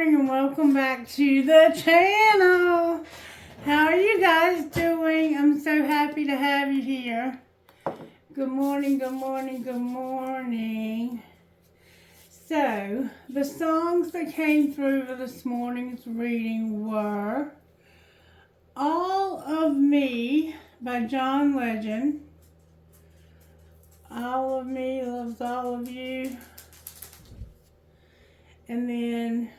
morning and welcome back to the channel. How are you guys doing? I'm so happy to have you here. Good morning, good morning, good morning. So, the songs that came through for this morning's reading were All of Me by John Legend. All of Me loves all of you. And then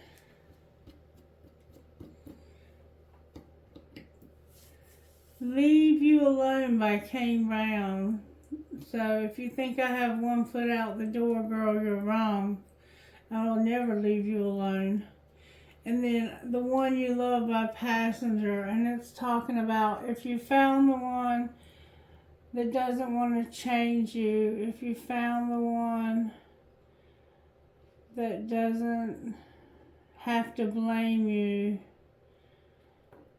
Leave You Alone by Kane Brown. So if you think I have one foot out the door, girl, you're wrong. I will never leave you alone. And then The One You Love by Passenger. And it's talking about if you found the one that doesn't want to change you, if you found the one that doesn't have to blame you,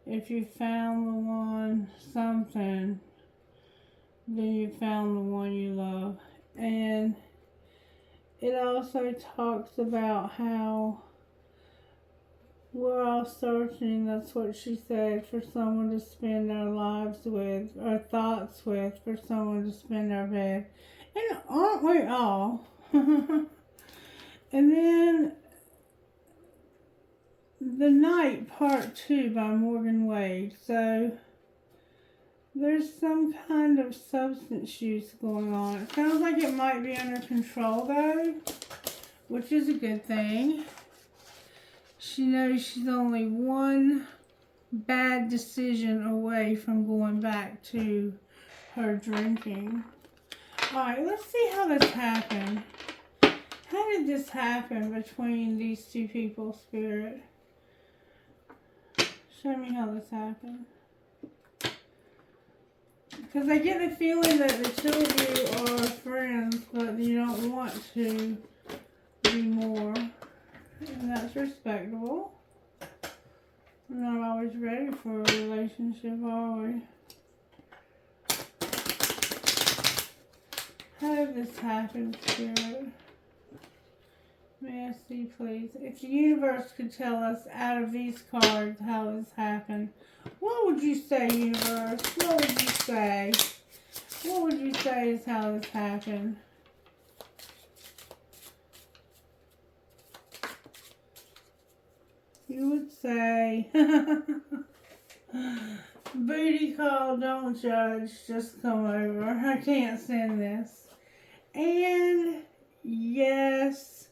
if you found the one something, then you found the one you love. And it also talks about how we're all searching, that's what she said, for someone to spend our lives with, or thoughts with, for someone to spend our bed. And aren't we all? And then The Night Part 2 by Morgan Wade. So there's some kind of substance use going on. It sounds like it might be under control though, which is a good thing. She knows she's only one bad decision away from going back to her drinking. Alright, let's see how this happened. How did this happen between these two people, Spirit? Show me how this happened. Because I get the feeling that the two of you are friends, but you don't want to be more. And that's respectable. We're not always ready for a relationship, are we? How did this happen, Spirit? May I see, please? If the universe could tell us out of these cards how this happened, what would you say, universe? What would you say? What would you say is how this happened? You would say, booty call, don't judge, just come over. I can't send this. And yes,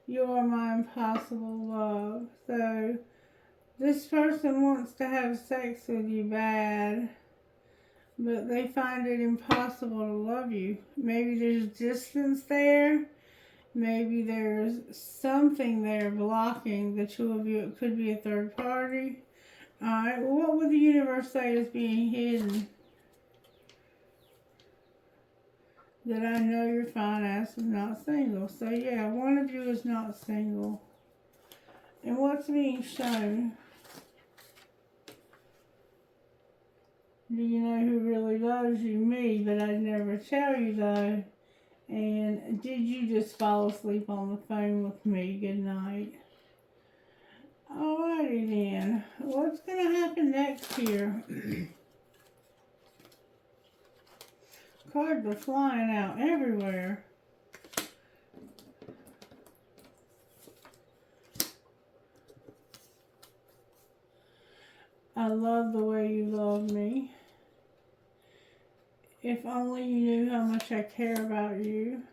you're my impossible love. So this person wants to have sex with you bad, but they find it impossible to love you. Maybe there's distance there. Maybe there's something there blocking the two of you. It could be a third party. Alright, well, what would the universe say is being hidden? That I know your fine ass is not single. So yeah, one of you is not single. And what's being shown? Do you know who really loves you? Me, but I'd never tell you though. And did you just fall asleep on the phone with me? Good night. Alrighty then. What's going to happen next here? Cards are flying out everywhere. I love the way you love me. If only you knew how much I care about you.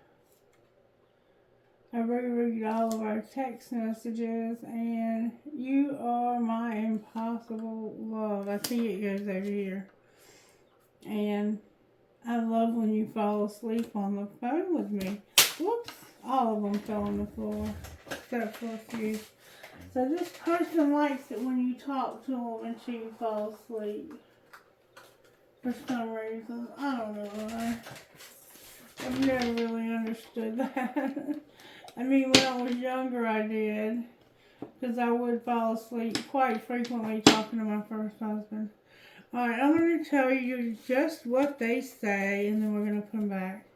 I reread all of our text messages, and you are my impossible love. I think it goes over here. And I love when you fall asleep on the phone with me. Whoops, all of them fell on the floor, except for a few. So this person likes it when you talk to them until you fall asleep. For some reason. I don't know why. I've never really understood that. I mean, when I was younger, I did. Because I would fall asleep quite frequently talking to my first husband. Alright, I'm going to tell you just what they say, and then we're going to come back.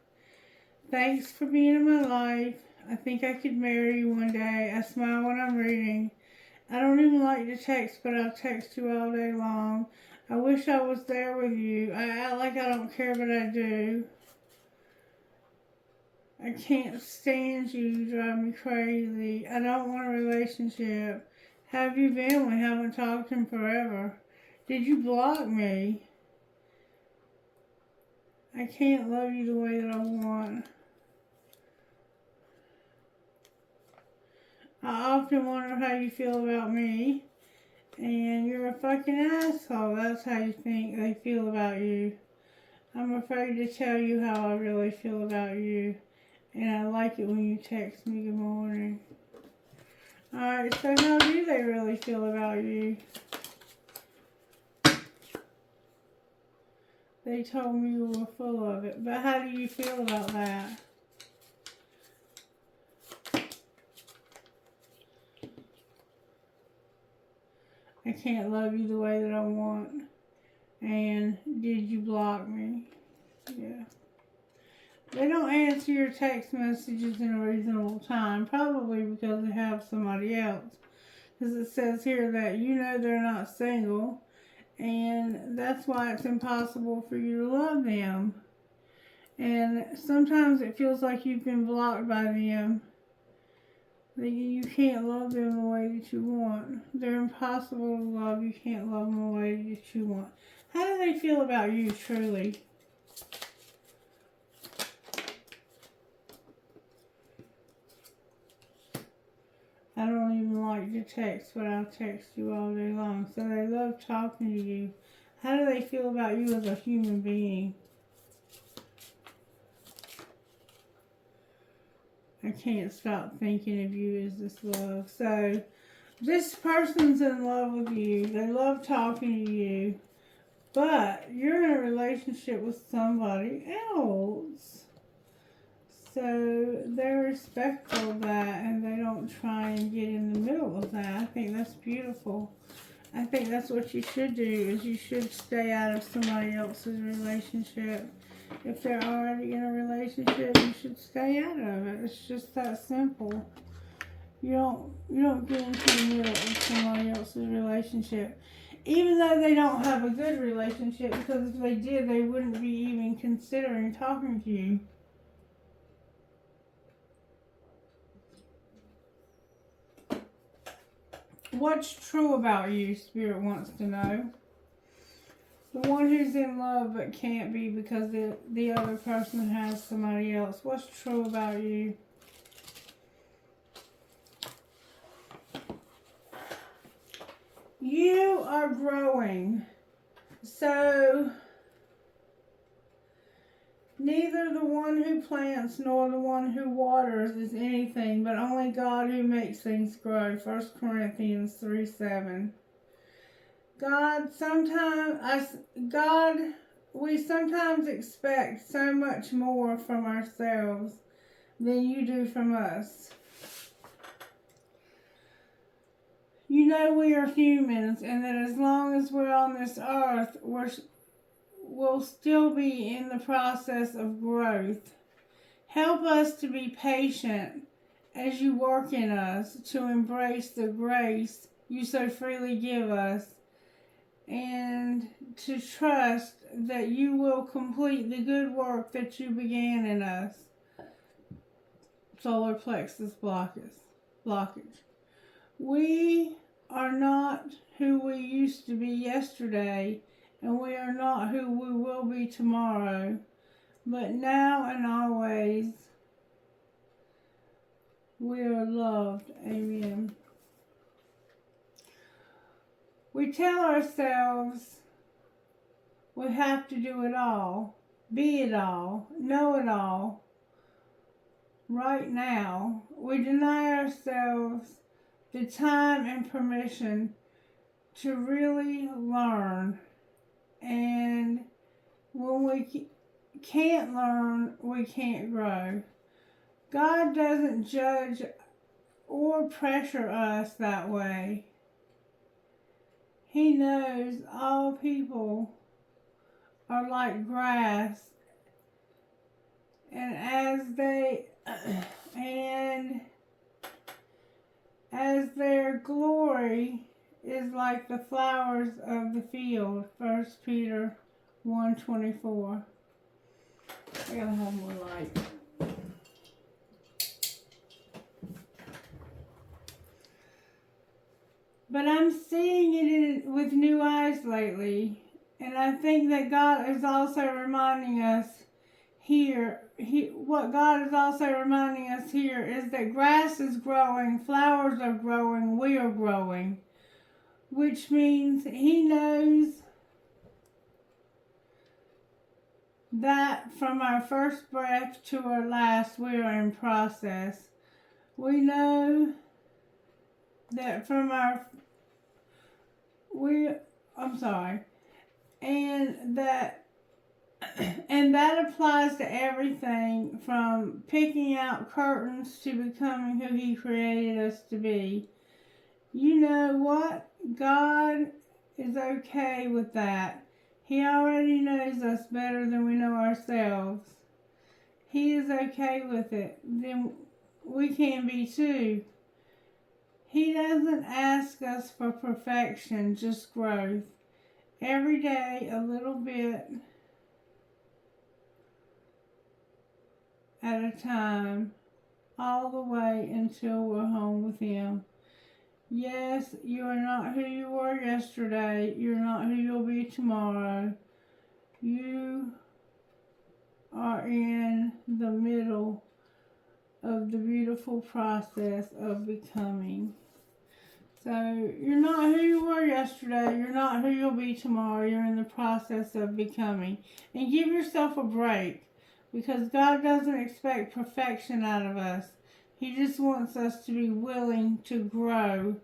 Thanks for being in my life. I think I could marry you one day. I smile when I'm reading. I don't even like to text, but I'll text you all day long. I wish I was there with you. I act like I don't care, but I do. I can't stand you. You drive me crazy. I don't want a relationship. How have you been? We haven't talked in forever. Did you block me? I can't love you the way that I want. I often wonder how you feel about me. And you're a fucking asshole. That's how you think they feel about you. I'm afraid to tell you how I really feel about you. And I like it when you text me good morning. Alright, so how do they really feel about you? They told me you were full of it. But how do you feel about that? I can't love you the way that I want. And did you block me? Yeah. They don't answer your text messages in a reasonable time, probably because they have somebody else. Because it says here that you know they're not single, and that's why it's impossible for you to love them. And sometimes it feels like you've been blocked by them. That you can't love them the way that you want. They're impossible to love. You can't love them the way that you want. How do they feel about you, truly? I don't even like to text, but I'll text you all day long. So they love talking to you. How do they feel about you as a human being? I can't stop thinking of you as this love. So this person's in love with you. They love talking to you. But you're in a relationship with somebody else. So they're respectful of that, and they don't try and get in the middle of that. I think that's beautiful. I think that's what you should do, is you should stay out of somebody else's relationship. If they're already in a relationship, you should stay out of it. It's just that simple. You don't get into the middle of somebody else's relationship. Even though they don't have a good relationship, because if they did, they wouldn't be even considering talking to you. What's true about you, Spirit wants to know. The one who's in love but can't be because the other person has somebody else. What's true about you? You are growing. So, neither the one who plants nor the one who waters is anything, but only God who makes things grow. 1 Corinthians 3:7. We sometimes expect so much more from ourselves than you do from us. You know we are humans, and that as long as we're on this earth, we'll still be in the process of growth. Help us to be patient as you work in us, to embrace the grace you so freely give us, and to trust that you will complete the good work that you began in us. Solar plexus blockage. We are not who we used to be yesterday, and we are not who we will be tomorrow, but now and always we are loved. Amen. We tell ourselves we have to do it all, be it all, know it all. Right now, we deny ourselves the time and permission to really learn. And when we can't learn, we can't grow. God doesn't judge or pressure us that way. He knows all people are like grass, and as their glory like the flowers of the field. 1 Peter 1:24. I gotta have more light. But I'm seeing it with new eyes lately. And I think that God is also reminding us here, what God is also reminding us here is that grass is growing, flowers are growing, we are growing. Which means He knows that from our first breath to our last, we are in process. We know that from our, and that applies to everything from picking out curtains to becoming who He created us to be. You know what? God is okay with that. He already knows us better than we know ourselves. He is okay with it. Then we can be too. He doesn't ask us for perfection, just growth. Every day, a little bit at a time, all the way until we're home with Him. Yes, you are not who you were yesterday. You're not who you'll be tomorrow. You are in the middle of the beautiful process of becoming. So you're not who you were yesterday. You're not who you'll be tomorrow. You're in the process of becoming. And give yourself a break, because God doesn't expect perfection out of us. He just wants us to be willing to grow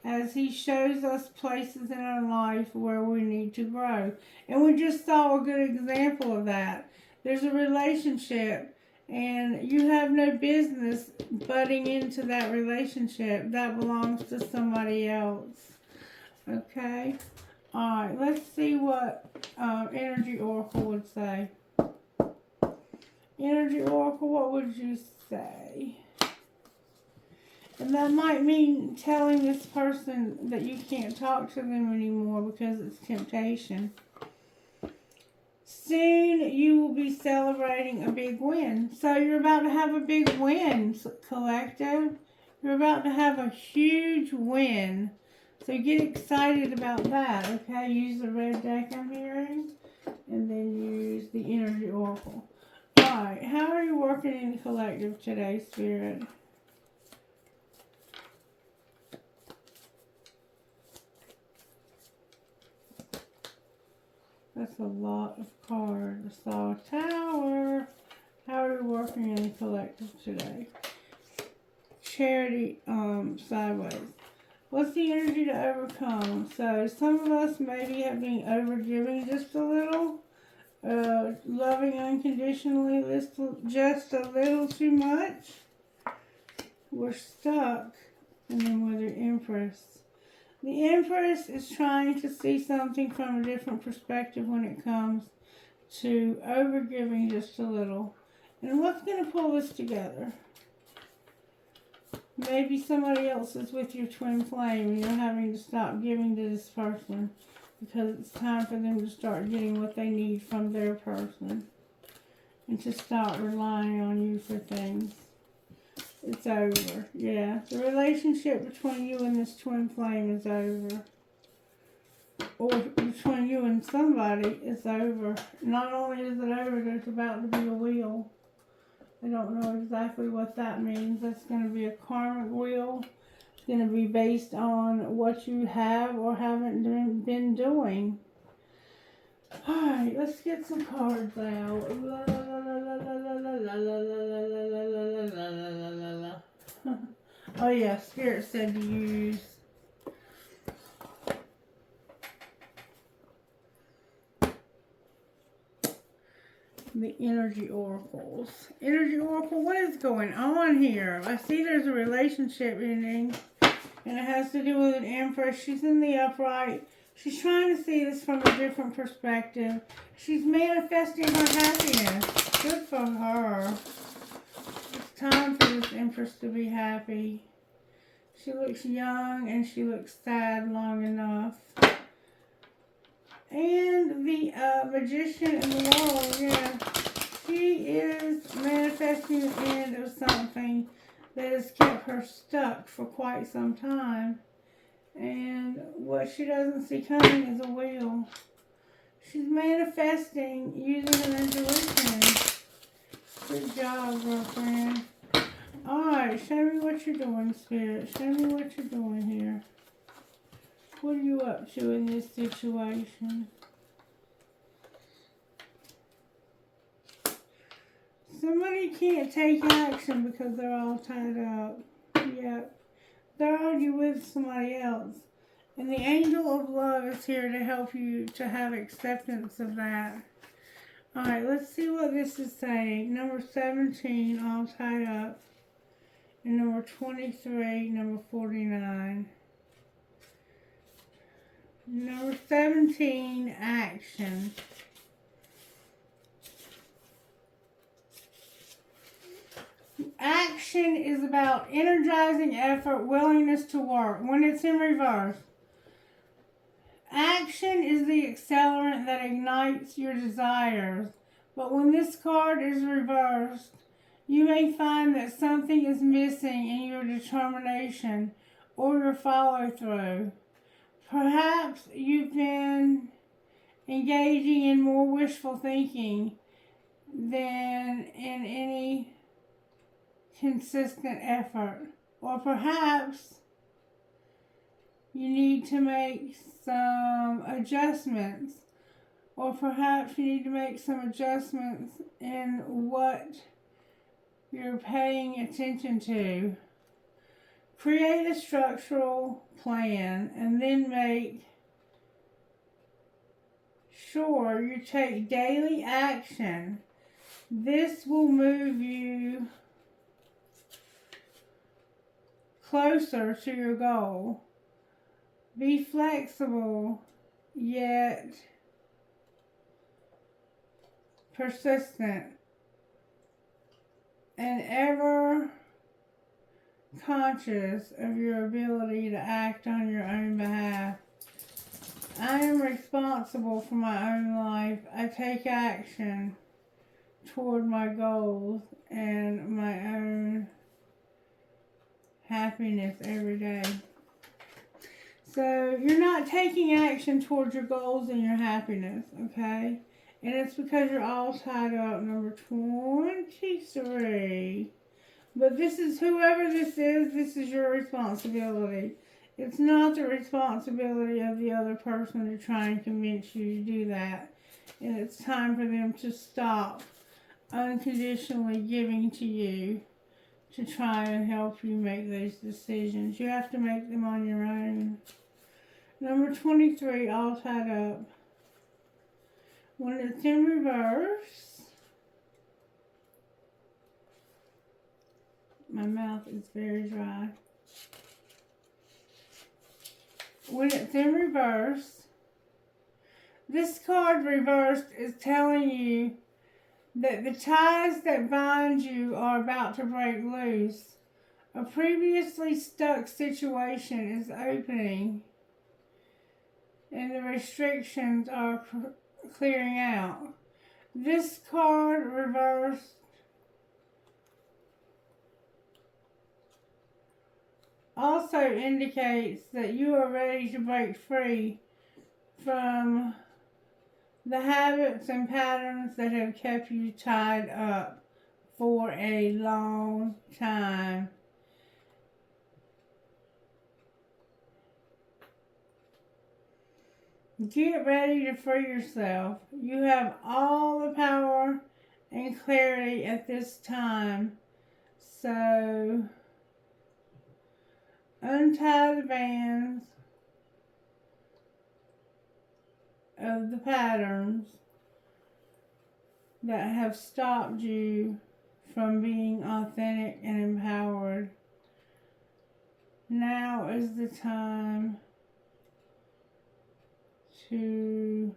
as He shows us places in our life where we need to grow. And we just saw a good example of that. There's a relationship, and you have no business butting into that relationship. That belongs to somebody else. Okay? Alright, let's see what Energy Oracle would say. Energy Oracle, what would you say? And that might mean telling this person that you can't talk to them anymore because it's temptation. Soon you will be celebrating a big win. So you're about to have a big win, collective. You're about to have a huge win. So get excited about that, okay? Use the red deck I'm hearing, and then use the Energy Oracle. Alright, how are you working in the collective today, Spirit? That's a lot of cards. I saw a Tower. How are you working in the collective today? Charity, sideways. What's the energy to overcome? So some of us maybe have been overgiving just a little. Loving unconditionally just a little too much. We're stuck. And then with the Empress. The Empress is trying to see something from a different perspective when it comes to overgiving just a little. And what's going to pull this together? Maybe somebody else is with your twin flame and you're having to stop giving to this person because it's time for them to start getting what they need from their person and to stop relying on you for things. It's over. Yeah. The relationship between you and this twin flame is over. Or between you and somebody is over. Not only is it over, there's about to be a wheel. I don't know exactly what that means. That's going to be a karmic wheel. It's going to be based on what you have or haven't been doing. Alright, let's get some cards out. La la la la la la la la la la la la. Oh yeah, Spirit said to use the Energy Oracles. Energy Oracle, what is going on here? I see there's a relationship ending, and it has to do with an Empress. She's in the upright. She's trying to see this from a different perspective. She's manifesting her happiness. Good for her. It's time for this Empress to be happy. She looks young and she looks sad long enough. And the Magician in the World, yeah. She is manifesting the end of something that has kept her stuck for quite some time. And what she doesn't see coming is a wheel. She's manifesting using her intuition. Good job, girlfriend. Alright, show me what you're doing, Spirit. Show me what you're doing here. What are you up to in this situation? Somebody can't take action because they're all tied up. Yep. They're already with somebody else. And the angel of love is here to help you to have acceptance of that. Alright, let's see what this is saying. Number 17, all tied up. And number 23, number 49. Number 17, action. Action is about energizing effort, willingness to work. When it's in reverse, action is the accelerant that ignites your desires. But when this card is reversed, you may find that something is missing in your determination or your follow-through. Perhaps you've been engaging in more wishful thinking than in any consistent effort. Or perhaps you need to make some adjustments. Or perhaps you need to make some adjustments in what you're paying attention to. Create a structural plan and then make sure you take daily action. This will move you closer to your goal. Be flexible, yet persistent, and ever conscious of your ability to act on your own behalf. I am responsible for my own life. I take action toward my goals and my own happiness every day. So you're not taking action towards your goals and your happiness, okay? And it's because you're all tied up. Number 23. But this is, whoever this is your responsibility. It's not the responsibility of the other person to try and convince you to do that. And it's time for them to stop unconditionally giving to you to try and help you make those decisions. You have to make them on your own. Number 23, all tied up. When it's in reverse, my mouth is very dry. When it's in reverse, this card reversed is telling you that the ties that bind you are about to break loose. A previously stuck situation is opening and the restrictions are clearing out. This card reversed also indicates that you are ready to break free from the habits and patterns that have kept you tied up for a long time. Get ready to free yourself. You have all the power and clarity at this time. So, untie the bands of the patterns that have stopped you from being authentic and empowered. Now is the time to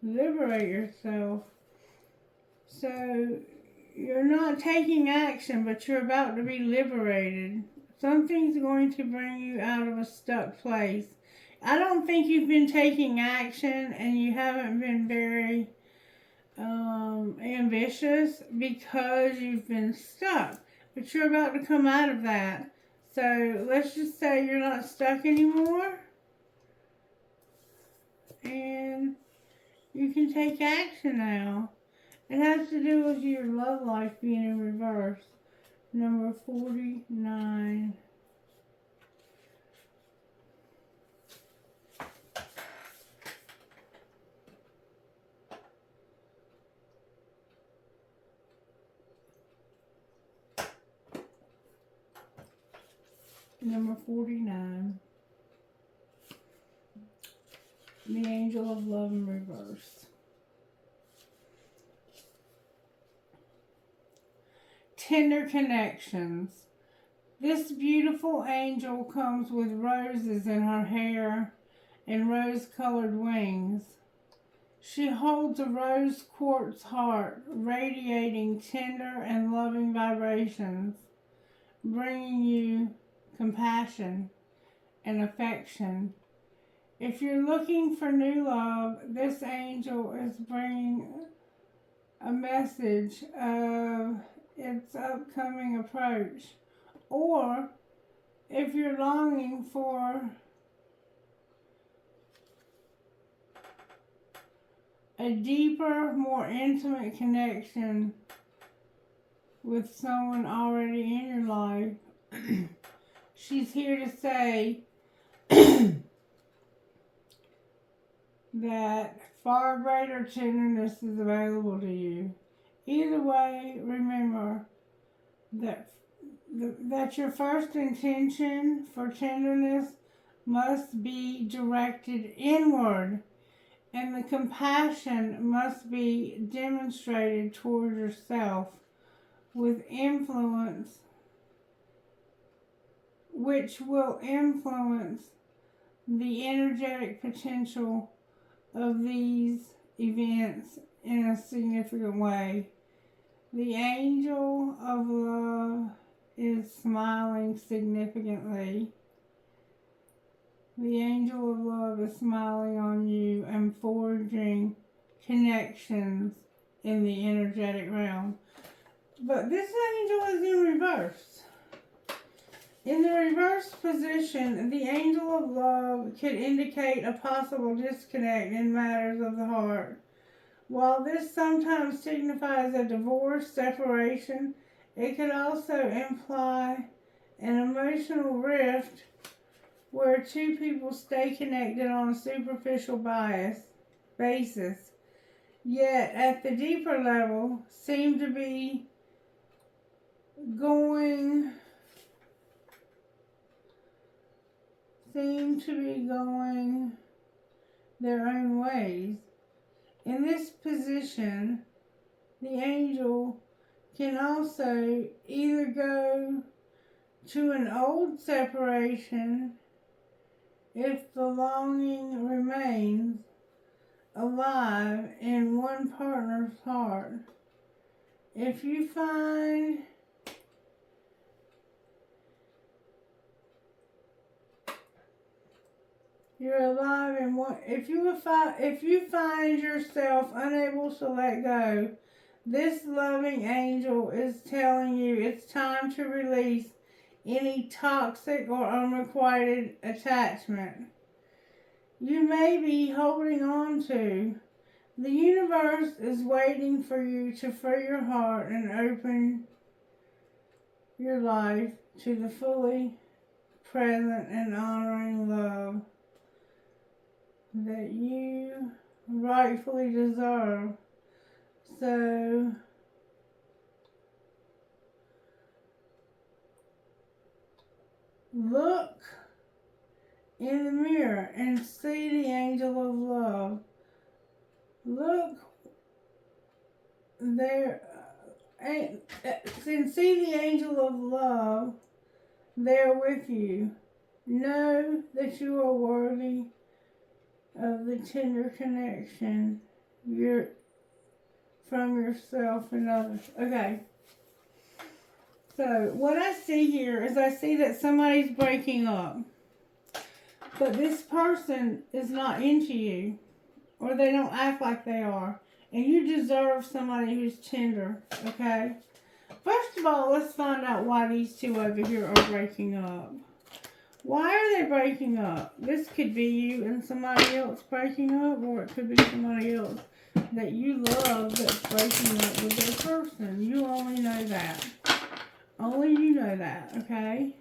liberate yourself. So you're not taking action, but you're about to be liberated. Something's going to bring you out of a stuck place. I don't think you've been taking action and you haven't been very ambitious because you've been stuck. But you're about to come out of that. So let's just say you're not stuck anymore. And you can take action now. It has to do with your love life being in reverse. Number 49. Number 49. The angel of love in reverse. Tender connections. This beautiful angel comes with roses in her hair and rose-colored wings. She holds a rose quartz heart, radiating tender and loving vibrations, bringing you compassion and affection. If you're looking for new love, this angel is bringing a message of its upcoming approach. Or if you're longing for a deeper, more intimate connection with someone already in your life, she's here to say that far greater tenderness is available to you. Either way, remember that your first intention for tenderness must be directed inward, and the compassion must be demonstrated toward yourself with influence, which will influence the energetic potential of these events in a significant way. The angel of love is smiling significantly. The angel of love is smiling on you and forging connections in the energetic realm. But this angel is in reverse. In the reverse position, the angel of love could indicate a possible disconnect in matters of the heart. While this sometimes signifies a divorce, separation, it could also imply an emotional rift where two people stay connected on a superficial basis, yet at the deeper level seem to be going their own ways. In this position, the angel can also either go to an old separation if the longing remains alive in one partner's heart. If you find you're alive in one, if you find yourself unable to let go, this loving angel is telling you it's time to release any toxic or unrequited attachment you may be holding on to. The universe is waiting for you to free your heart and open your life to the fully present and honoring love that you rightfully deserve. So look in the mirror and see the angel of love. Look there and see the angel of love there with you. Know that you are worthy of the tender connection from yourself and others. Okay. So what I see here is I see that somebody's breaking up. But this person is not into you. Or they don't act like they are. And you deserve somebody who's tender. Okay? First of all, let's find out why these two over here are breaking up. Why are they breaking up? This could be you and somebody else breaking up, or it could be somebody else that you love that's breaking up with their person. You only know that. Only you know that, okay?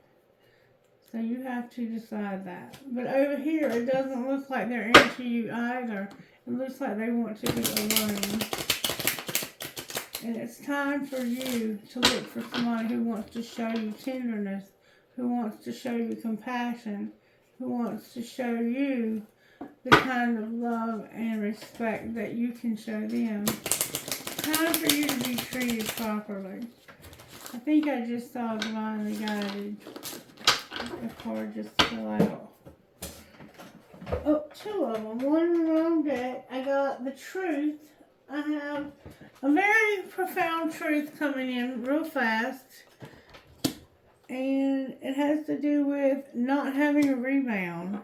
So you have to decide that. But over here, it doesn't look like they're into you either. It looks like they want to be alone. And it's time for you to look for somebody who wants to show you tenderness, who wants to show you compassion, who wants to show you the kind of love and respect that you can show them. Time for you to be treated properly. I think I just saw Divinely Guided. The card just fell out. Oh, two of them. One in the wrong deck. I got the Truth. I have a very profound truth coming in real fast. And it has to do with not having a rebound.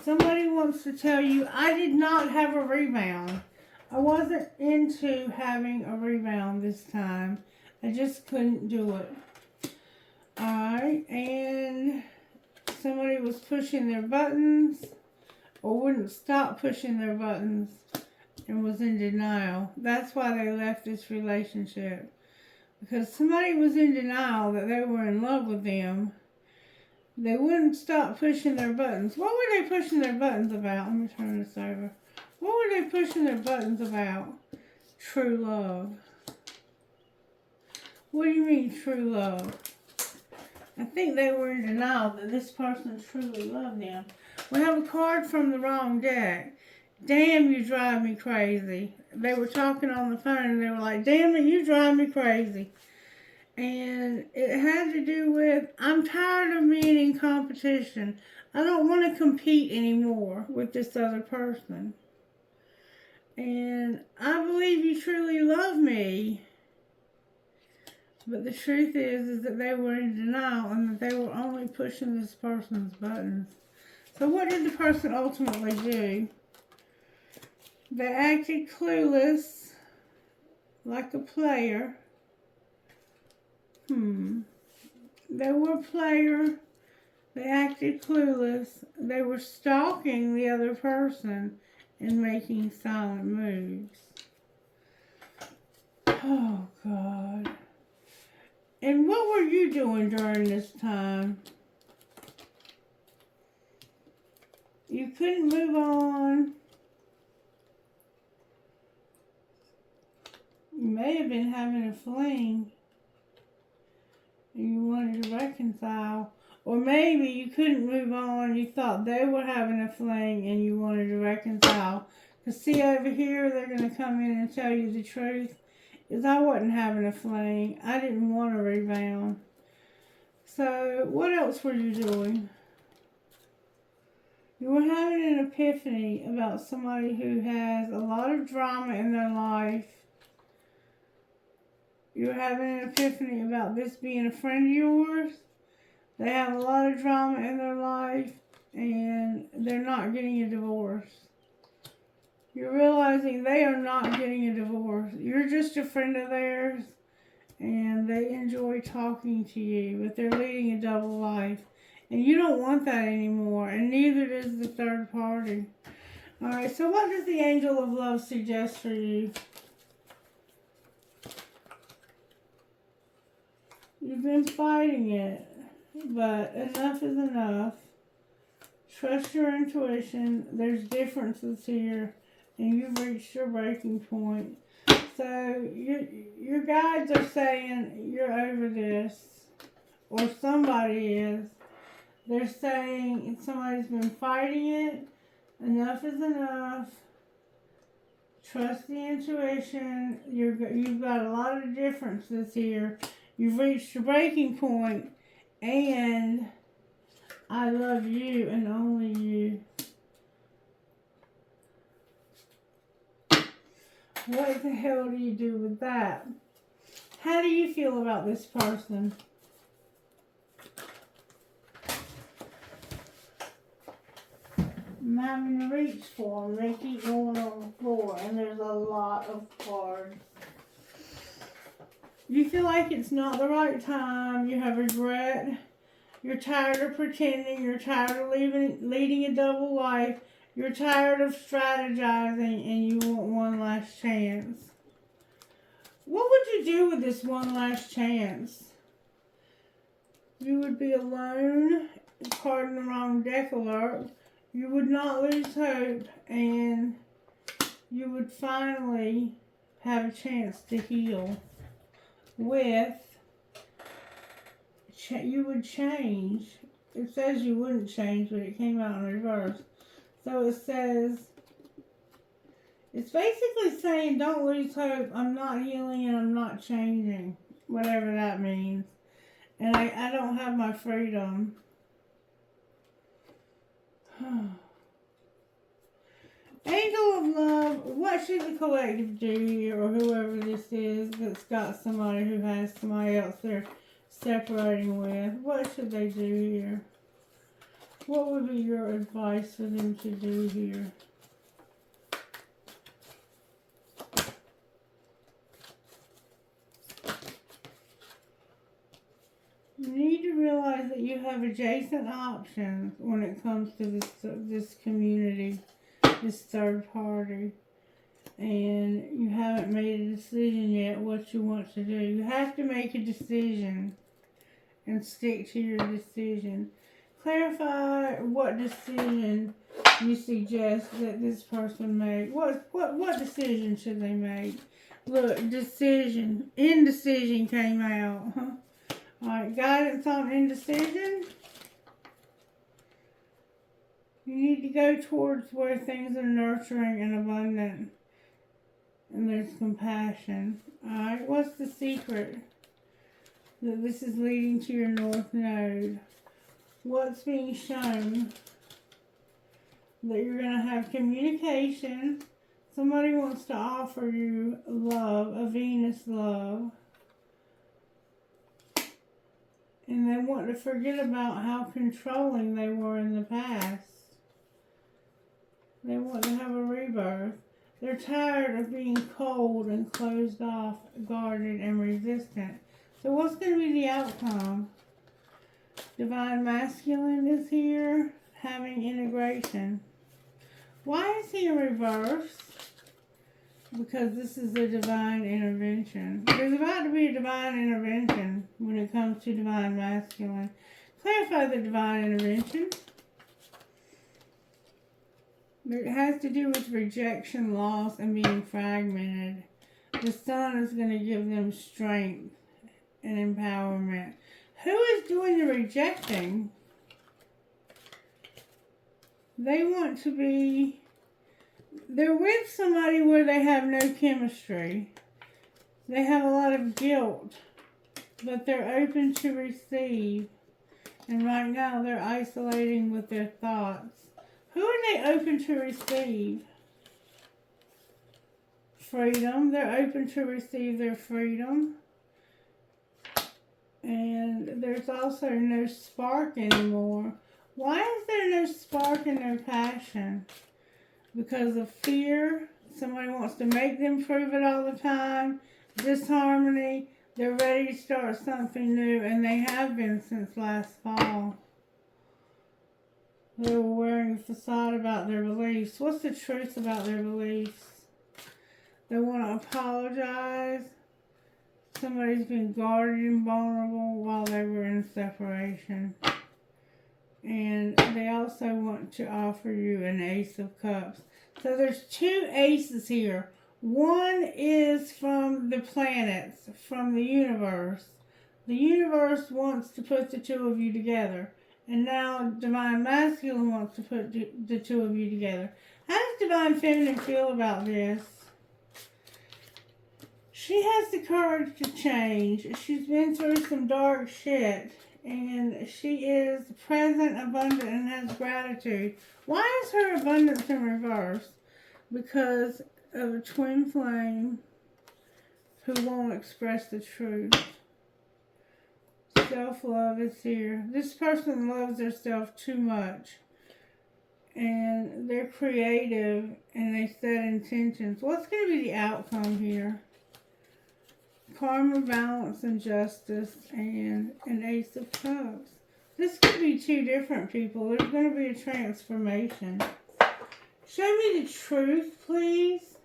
Somebody wants to tell you, I did not have a rebound. I wasn't into having a rebound this time. I just couldn't do it. Alright, and somebody was pushing their buttons or wouldn't stop pushing their buttons and was in denial. That's why they left this relationship. Because somebody was in denial that they were in love with them. They wouldn't stop pushing their buttons. What were they pushing their buttons about? Let me turn this over. What were they pushing their buttons about? True love. What do you mean true love? I think they were in denial that this person truly loved them. We have a card from the wrong deck. Damn, you drive me crazy. They were talking on the phone and they were like, damn it, you drive me crazy. And it had to do with, I'm tired of being in competition. I don't want to compete anymore with this other person. And I believe you truly love me. But the truth is that they were in denial and that they were only pushing this person's buttons. So what did the person ultimately do? They acted clueless, like a player. They were a player. They acted clueless. They were stalking the other person and making silent moves. Oh, God. And what were you doing during this time? You couldn't move on. You may have been having a fling. And you wanted to reconcile. Or maybe you couldn't move on. You thought they were having a fling and you wanted to reconcile. Because see over here, they're going to come in and tell you the truth. Is I wasn't having a fling. I didn't want a rebound. So, what else were you doing? You were having an epiphany about somebody who has a lot of drama in their life. You're having an epiphany about this being a friend of yours. They have a lot of drama in their life and they're not getting a divorce. You're realizing they are not getting a divorce. You're just a friend of theirs and they enjoy talking to you, but they're leading a double life. And you don't want that anymore, and neither does the third party. Alright, so what does the angel of love suggest for you? You've been fighting it, but enough is enough. Trust your intuition. There's differences here, and you've reached your breaking point. So your guides are saying you're over this, or somebody is. They're saying somebody's been fighting it. Enough is enough. Trust the intuition. You've got a lot of differences here. You've reached your breaking point, and I love you and only you. What the hell do you do with that? How do you feel about this person? I'm having to reach for them. They keep going on the floor, and there's a lot of cards. You feel like it's not the right time. You have regret. You're tired of pretending. You're tired of leading a double life. You're tired of strategizing, and you want one last chance. What would you do with this one last chance? You would be alone, card in the wrong deck alert. You would not lose hope, and you would finally have a chance to heal. You would change. It says you wouldn't change, but it came out in reverse. So it says, it's basically saying, don't lose hope. I'm not healing and I'm not changing. Whatever that means. And I don't have my freedom. Angel of Love, what should the collective do here, or whoever this is that's got somebody who has somebody else they're separating with? What should they do here? What would be your advice for them to do here? You need to realize that you have adjacent options when it comes to this community, this third party, and you haven't made a decision yet what you want to do. You have to make a decision and stick to your decision. Clarify what decision you suggest that this person make. What decision should they make? Look, decision. Indecision came out. Alright, guidance on indecision. You need to go towards where things are nurturing and abundant. And there's compassion. Alright, what's the secret? That this is leading to your north node. What's being shown? That you're going to have communication. Somebody wants to offer you love, a Venus love. And they want to forget about how controlling they were in the past. They want to have a rebirth. They're tired of being cold and closed off, guarded and resistant. So what's going to be the outcome? Divine Masculine is here, having integration. Why is he in reverse? Because this is a divine intervention. There's about to be a divine intervention when it comes to Divine Masculine. Clarify the divine intervention. It has to do with rejection, loss, and being fragmented. The Sun is going to give them strength and empowerment. Who is doing the rejecting? They want to be... They're with somebody where they have no chemistry. They have a lot of guilt, but they're open to receive. And right now they're isolating with their thoughts. Who are they open to receive? Freedom. They're open to receive their freedom. And there's also no spark anymore. Why is there no spark and no passion? Because of fear. Somebody wants to make them prove it all the time. Disharmony. They're ready to start something new, and they have been since last fall. They were wearing a facade about their beliefs. What's the truth about their beliefs? They want to apologize. Somebody's been guarded and vulnerable while they were in separation. And they also want to offer you an Ace of Cups. So there's two aces here. One is from the planets, from the universe. The universe wants to put the two of you together. And now Divine Masculine wants to put the two of you together. How does Divine Feminine feel about this? She has the courage to change. She's been through some dark shit. And she is present, abundant, and has gratitude. Why is her abundance in reverse? Because of a twin flame, who won't express the truth. Self-love is here. This person loves themselves too much. And they're creative and they set intentions. What's going to be the outcome here? Karma, balance, and justice, and an Ace of Cups. This could be two different people. There's going to be a transformation. Show me the truth, please,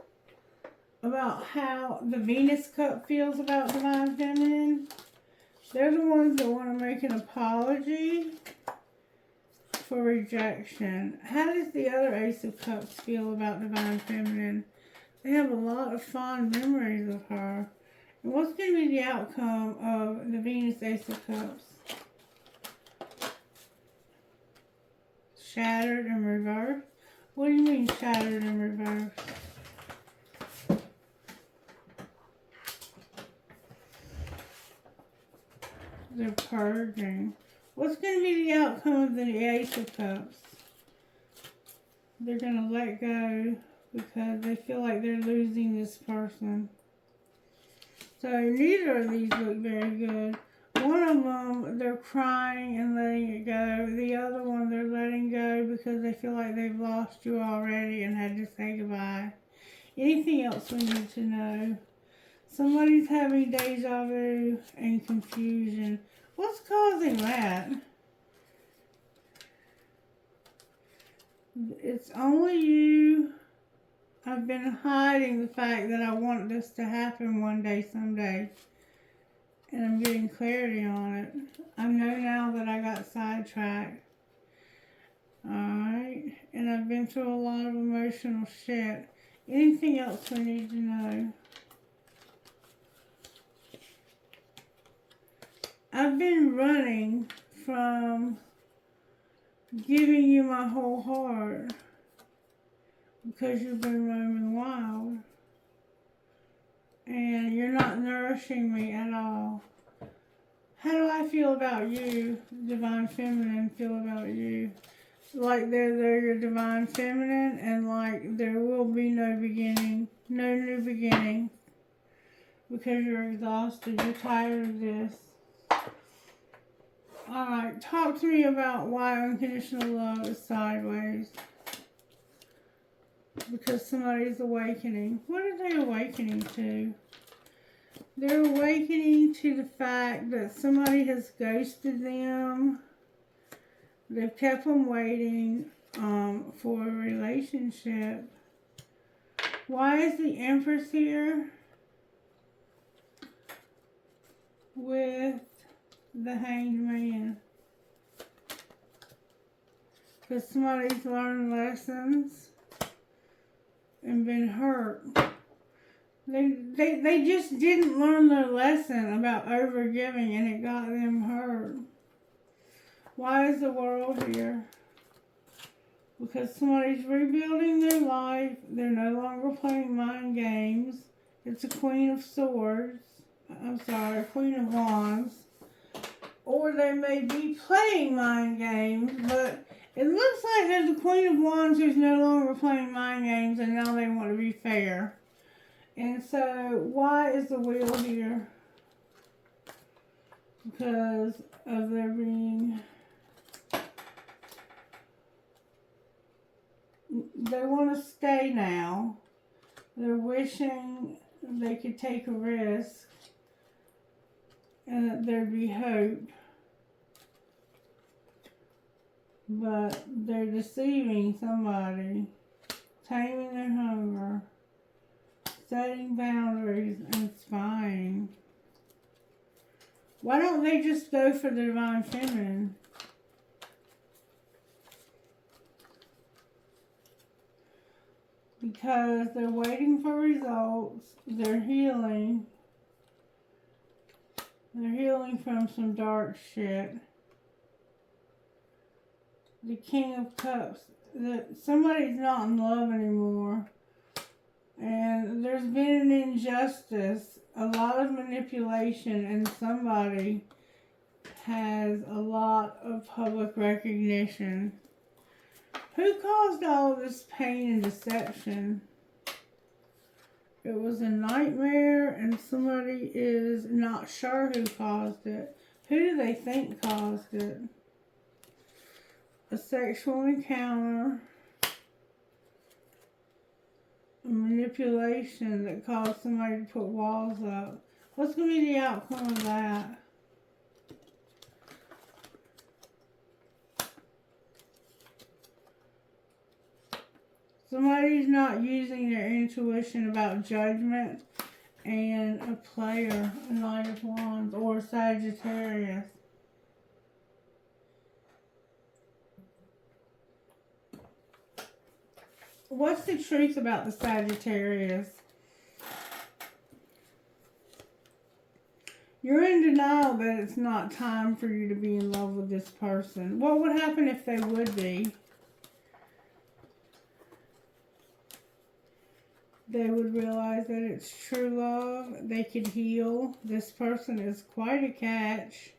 about how the Venus cup feels about Divine Feminine. They're the ones that want to make an apology for rejection. How does the other Ace of Cups feel about Divine Feminine? They have a lot of fond memories of her. And what's going to be the outcome of the Venus Ace of Cups? Shattered and reversed? What do you mean shattered and reversed? They're purging. What's going to be the outcome of the Ace of Cups? They're going to let go because they feel like they're losing this person. So neither of these look very good. One of them, they're crying and letting it go. The other one, they're letting go because they feel like they've lost you already and had to say goodbye. Anything else we need to know? Somebody's having deja vu and confusion. What's causing that? It's only you. I've been hiding the fact that I want this to happen one day, someday. And I'm getting clarity on it. I know now that I got sidetracked. Alright. And I've been through a lot of emotional shit. Anything else we need to know? I've been running from giving you my whole heart because you've been roaming wild and you're not nourishing me at all. How do I feel about you, Divine Feminine, feel about you? Like they're your Divine Feminine and like there will be no beginning, no new beginning because you're exhausted, you're tired of this. Alright, talk to me about why unconditional love is sideways. Because somebody's awakening. What are they awakening to? They're awakening to the fact that somebody has ghosted them. They've kept them waiting for a relationship. Why is the Empress here with the Hanged Man? Because somebody's learned lessons and been hurt. They just didn't learn their lesson about overgiving and it got them hurt. Why is the World here? Because somebody's rebuilding their life. They're no longer playing mind games. It's a Queen of Swords. I'm sorry, Queen of Wands. Or they may be playing mind games, but it looks like there's a Queen of Wands who's no longer playing mind games and now they want to be fair. And so, why is the Wheel here? Because of there being... They want to stay now. They're wishing they could take a risk and that there'd be hope. But they're deceiving somebody, taming their hunger, setting boundaries, and spying. Why don't they just go for the Divine Feminine? Because they're waiting for results. They're healing. They're healing from some dark shit. The King of Cups. Somebody's not in love anymore. And there's been an injustice. A lot of manipulation. And somebody has a lot of public recognition. Who caused all this pain and deception? It was a nightmare, and somebody is not sure who caused it. Who do they think caused it? A sexual encounter, a manipulation that caused somebody to put walls up. What's going to be the outcome of that? Somebody's not using their intuition about judgment, and a player, a Knight of Wands, or Sagittarius. What's the truth about the Sagittarius? You're in denial that it's not time for you to be in love with this person. What would happen if they would be? They would realize that it's true love. They could heal. This person is quite a catch.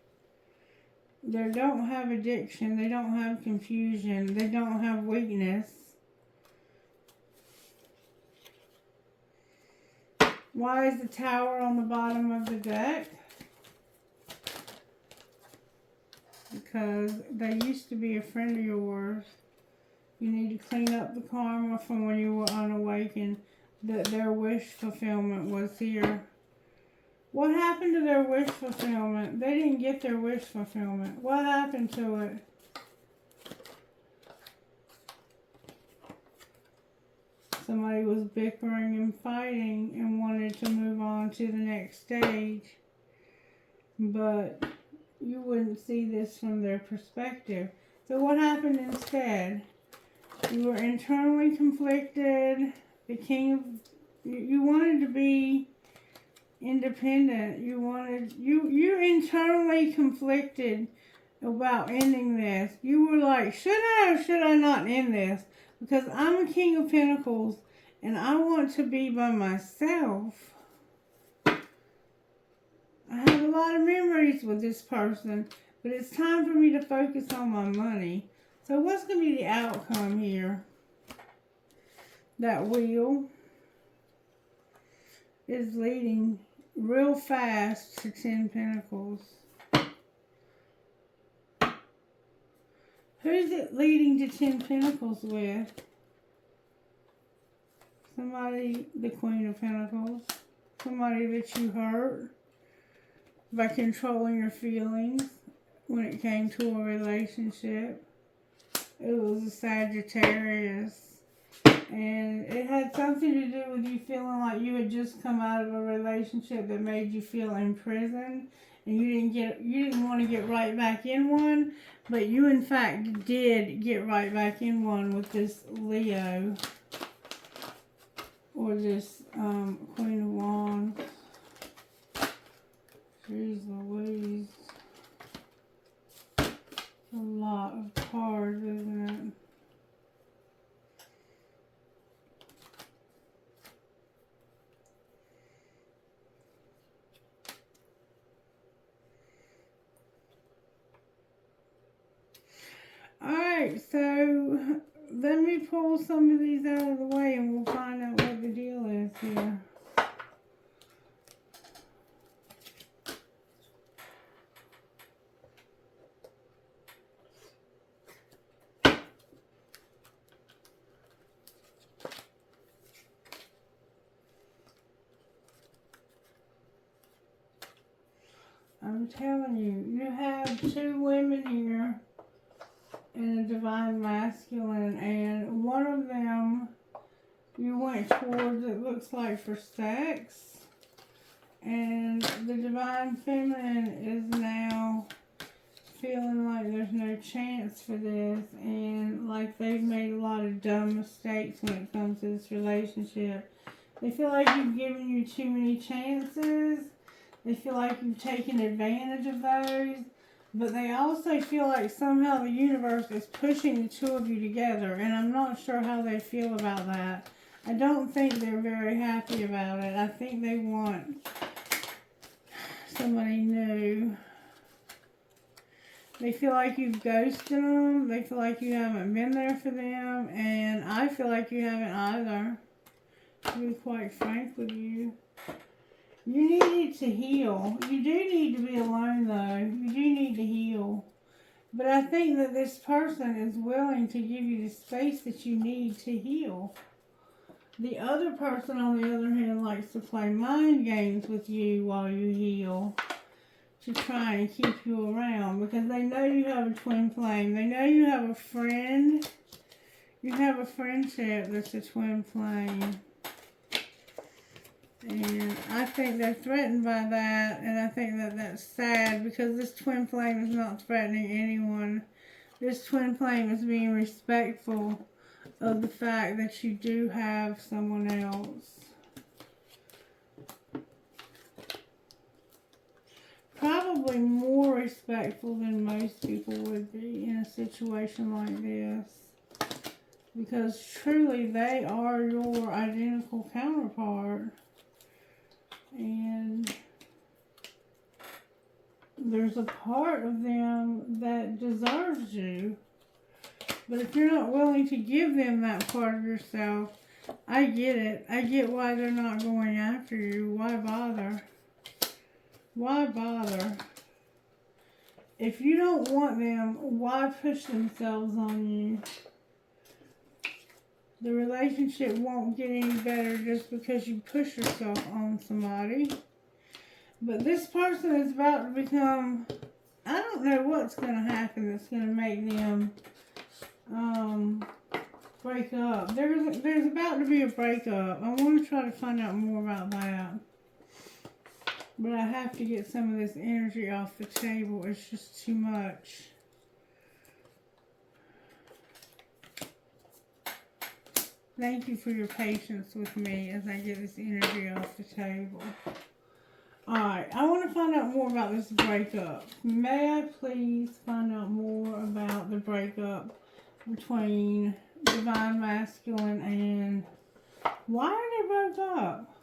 They don't have addiction. They don't have confusion. They don't have weakness. Why is the Tower on the bottom of the deck? Because they used to be a friend of yours. You need to clean up the karma from when you were unawakened. That their wish fulfillment was here. What happened to their wish fulfillment? They didn't get their wish fulfillment. What happened to it? Somebody was bickering and fighting and wanted to move on to the next stage. But you wouldn't see this from their perspective. So what happened instead? You were internally conflicted. The king of, you wanted to be independent. You internally conflicted about ending this. You were like, should I or should I not end this? Because I'm a King of Pentacles and I want to be by myself. I have a lot of memories with this person, but it's time for me to focus on my money. So what's going to be the outcome here? That wheel is leading real fast to 10 Pentacles. Who's it leading to 10 Pentacles with? Somebody, the Queen of Pentacles. Somebody that you hurt by controlling your feelings when it came to a relationship. It was a Sagittarius. And it had something to do with you feeling like you had just come out of a relationship that made you feel imprisoned, and you didn't want to get right back in one, but you in fact did get right back in one with this Leo or this Queen of Wands. Jeez Louise. A lot of cards, isn't it? Alright, so let me pull some of these out of the way and we'll find out what the deal is here. I'm telling you, you have two women here in a divine masculine, and one of them you went towards, it looks like, for sex, and the divine feminine is now feeling like there's no chance for this, and like they've made a lot of dumb mistakes when it comes to this relationship. They feel like you've given you too many chances. They feel like you've taken advantage of those. But they also feel like somehow the universe is pushing the two of you together. And I'm not sure how they feel about that. I don't think they're very happy about it. I think they want somebody new. They feel like you've ghosted them. They feel like you haven't been there for them. And I feel like you haven't either. to be quite frank with you. You needed to heal. You do need to be alone, though. You do need to heal. But I think that this person is willing to give you the space that you need to heal. The other person, on the other hand, likes to play mind games with you while you heal to try and keep you around because they know you have a twin flame. They know you have a friend. You have a friendship that's a twin flame. And I think they're threatened by that, and I think that that's sad because this twin flame is not threatening anyone. This twin flame is being respectful of the fact that you do have someone else. Probably more respectful than most people would be in a situation like this. Because truly they are your identical counterpart. And there's a part of them that deserves you. But if you're not willing to give them that part of yourself, I get it. I get why they're not going after you. Why bother? Why bother? If you don't want them, why push themselves on you? The relationship won't get any better just because you push yourself on somebody. But this person is about to become, I don't know what's going to happen that's going to make them break up. There's about to be a breakup. I want to try to find out more about that. But I have to get some of this energy off the table. It's just too much. Thank you for your patience with me as I get this energy off the table. Alright, I want to find out more about this breakup. May I please find out more about the breakup between Divine Masculine and... Why are they broke up?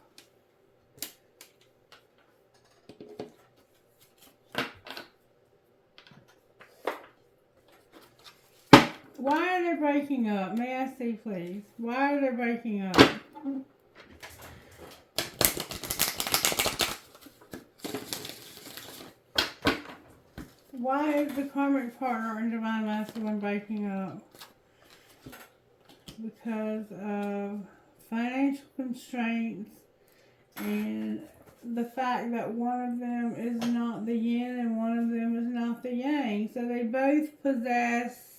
Why are they breaking up? May I see, please? Why are they breaking up? Why is the karmic partner and Divine Masculine breaking up? Because of financial constraints and the fact that one of them is not the yin and one of them is not the yang. So they both possess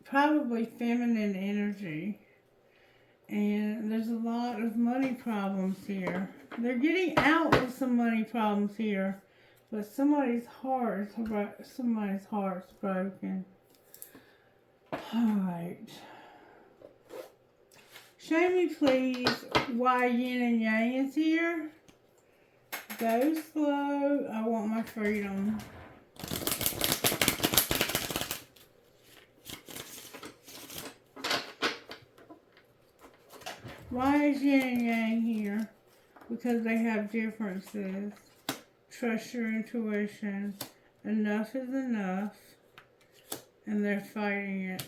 probably feminine energy. And there's a lot of money problems here. They're getting out of some money problems here. But somebody's heart's broken. Alright. Show me please why yin and yang is here. Go slow. I want my freedom. Why is yin and yang here? Because they have differences. Trust your intuition. Enough is enough. And they're fighting it.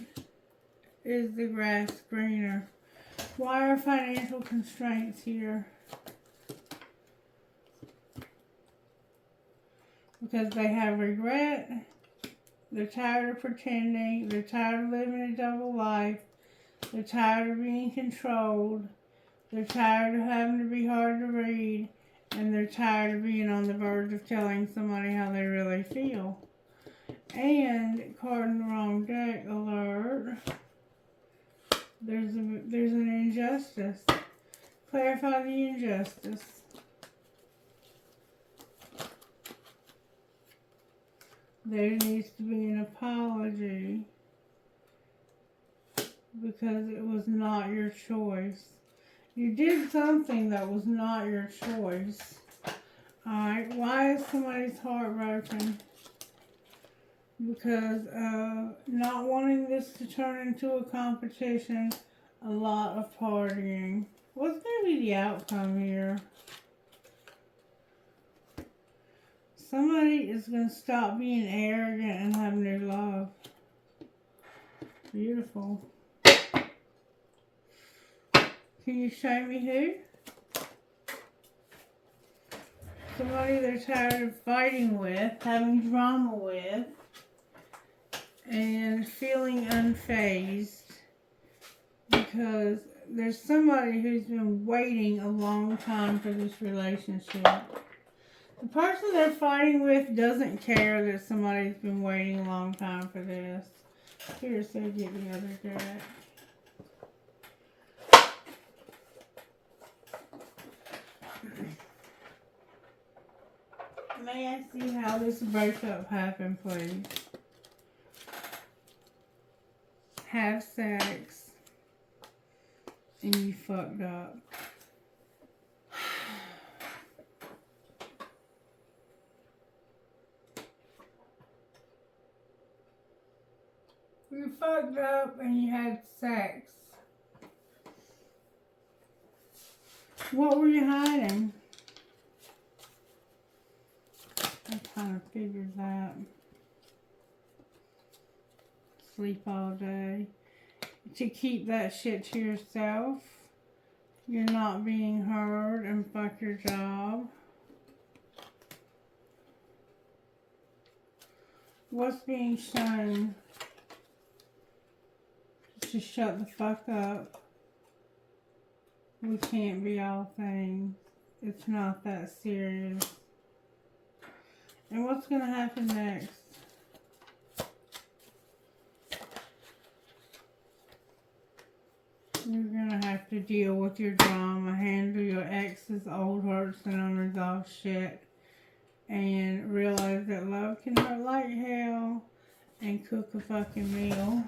Is the grass greener? Why are financial constraints here? Because they have regret. They're tired of pretending. They're tired of living a double life. They're tired of being controlled. They're tired of having to be hard to read. And they're tired of being on the verge of telling somebody how they really feel. And, card in the wrong deck alert. There's an injustice. Clarify the injustice. There needs to be an apology. Because it was not your choice. You did something that was not your choice. Alright, why is somebody's heart broken? Because of not wanting this to turn into a competition, a lot of partying. What's going to be the outcome here? Somebody is going to stop being arrogant and have new love. Beautiful. Can you show me who? Somebody they're tired of fighting with, having drama with, and feeling unfazed because there's somebody who's been waiting a long time for this relationship. The person they're fighting with doesn't care that somebody's been waiting a long time for this. Here, so get the other deck. May I see how this breakup happened, please? Have sex and you fucked up. You fucked up and you had sex. What were you hiding? I kind of figured that. Sleep all day. To keep that shit to yourself. You're not being heard and fuck your job. What's being shown? Just shut the fuck up. We can't be all things. It's not that serious. And what's going to happen next? You're going to have to deal with your drama, handle your ex's old hurts and unresolved shit, and realize that love can hurt like hell, and cook a fucking meal.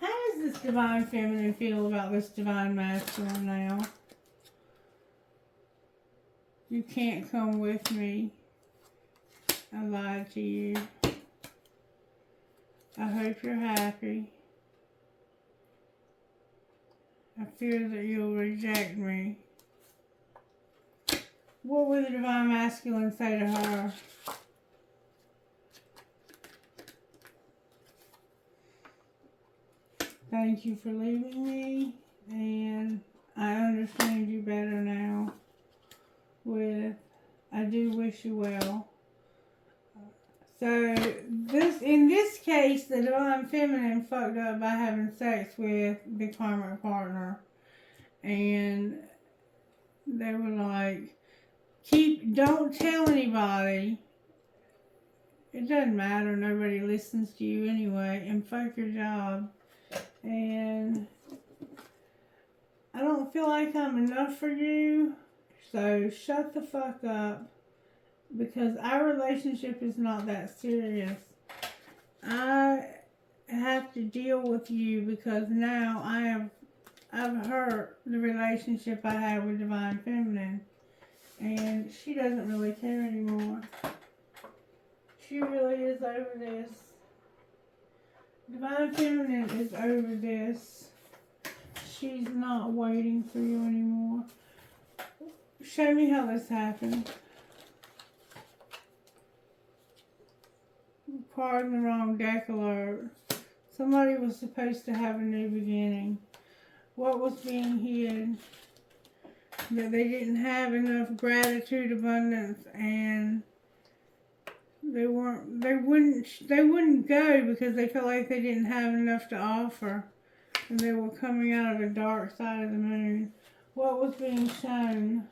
How does this divine feminine feel about this divine masculine now? You can't come with me. I lied to you. I hope you're happy. I fear that you'll reject me. What would the divine masculine say to her? Thank you for leaving me, and I understand you better now. I do wish you well. So, in this case, the divine feminine fucked up by having sex with the karmic partner. And they were like, don't tell anybody. It doesn't matter, nobody listens to you anyway, and fuck your job. And I don't feel like I'm enough for you, so shut the fuck up. Because our relationship is not that serious. I have to deal with you because now I've hurt the relationship I have with Divine Feminine. And she doesn't really care anymore. She really is over this. Divine Feminine is over this. She's not waiting for you anymore. Show me how this happened. Pardon the wrong deck alert. Somebody was supposed to have a new beginning. What was being hid? That they didn't have enough gratitude, abundance, and they wouldn't go because they felt like they didn't have enough to offer. And they were coming out of a dark side of the moon. What was being shown?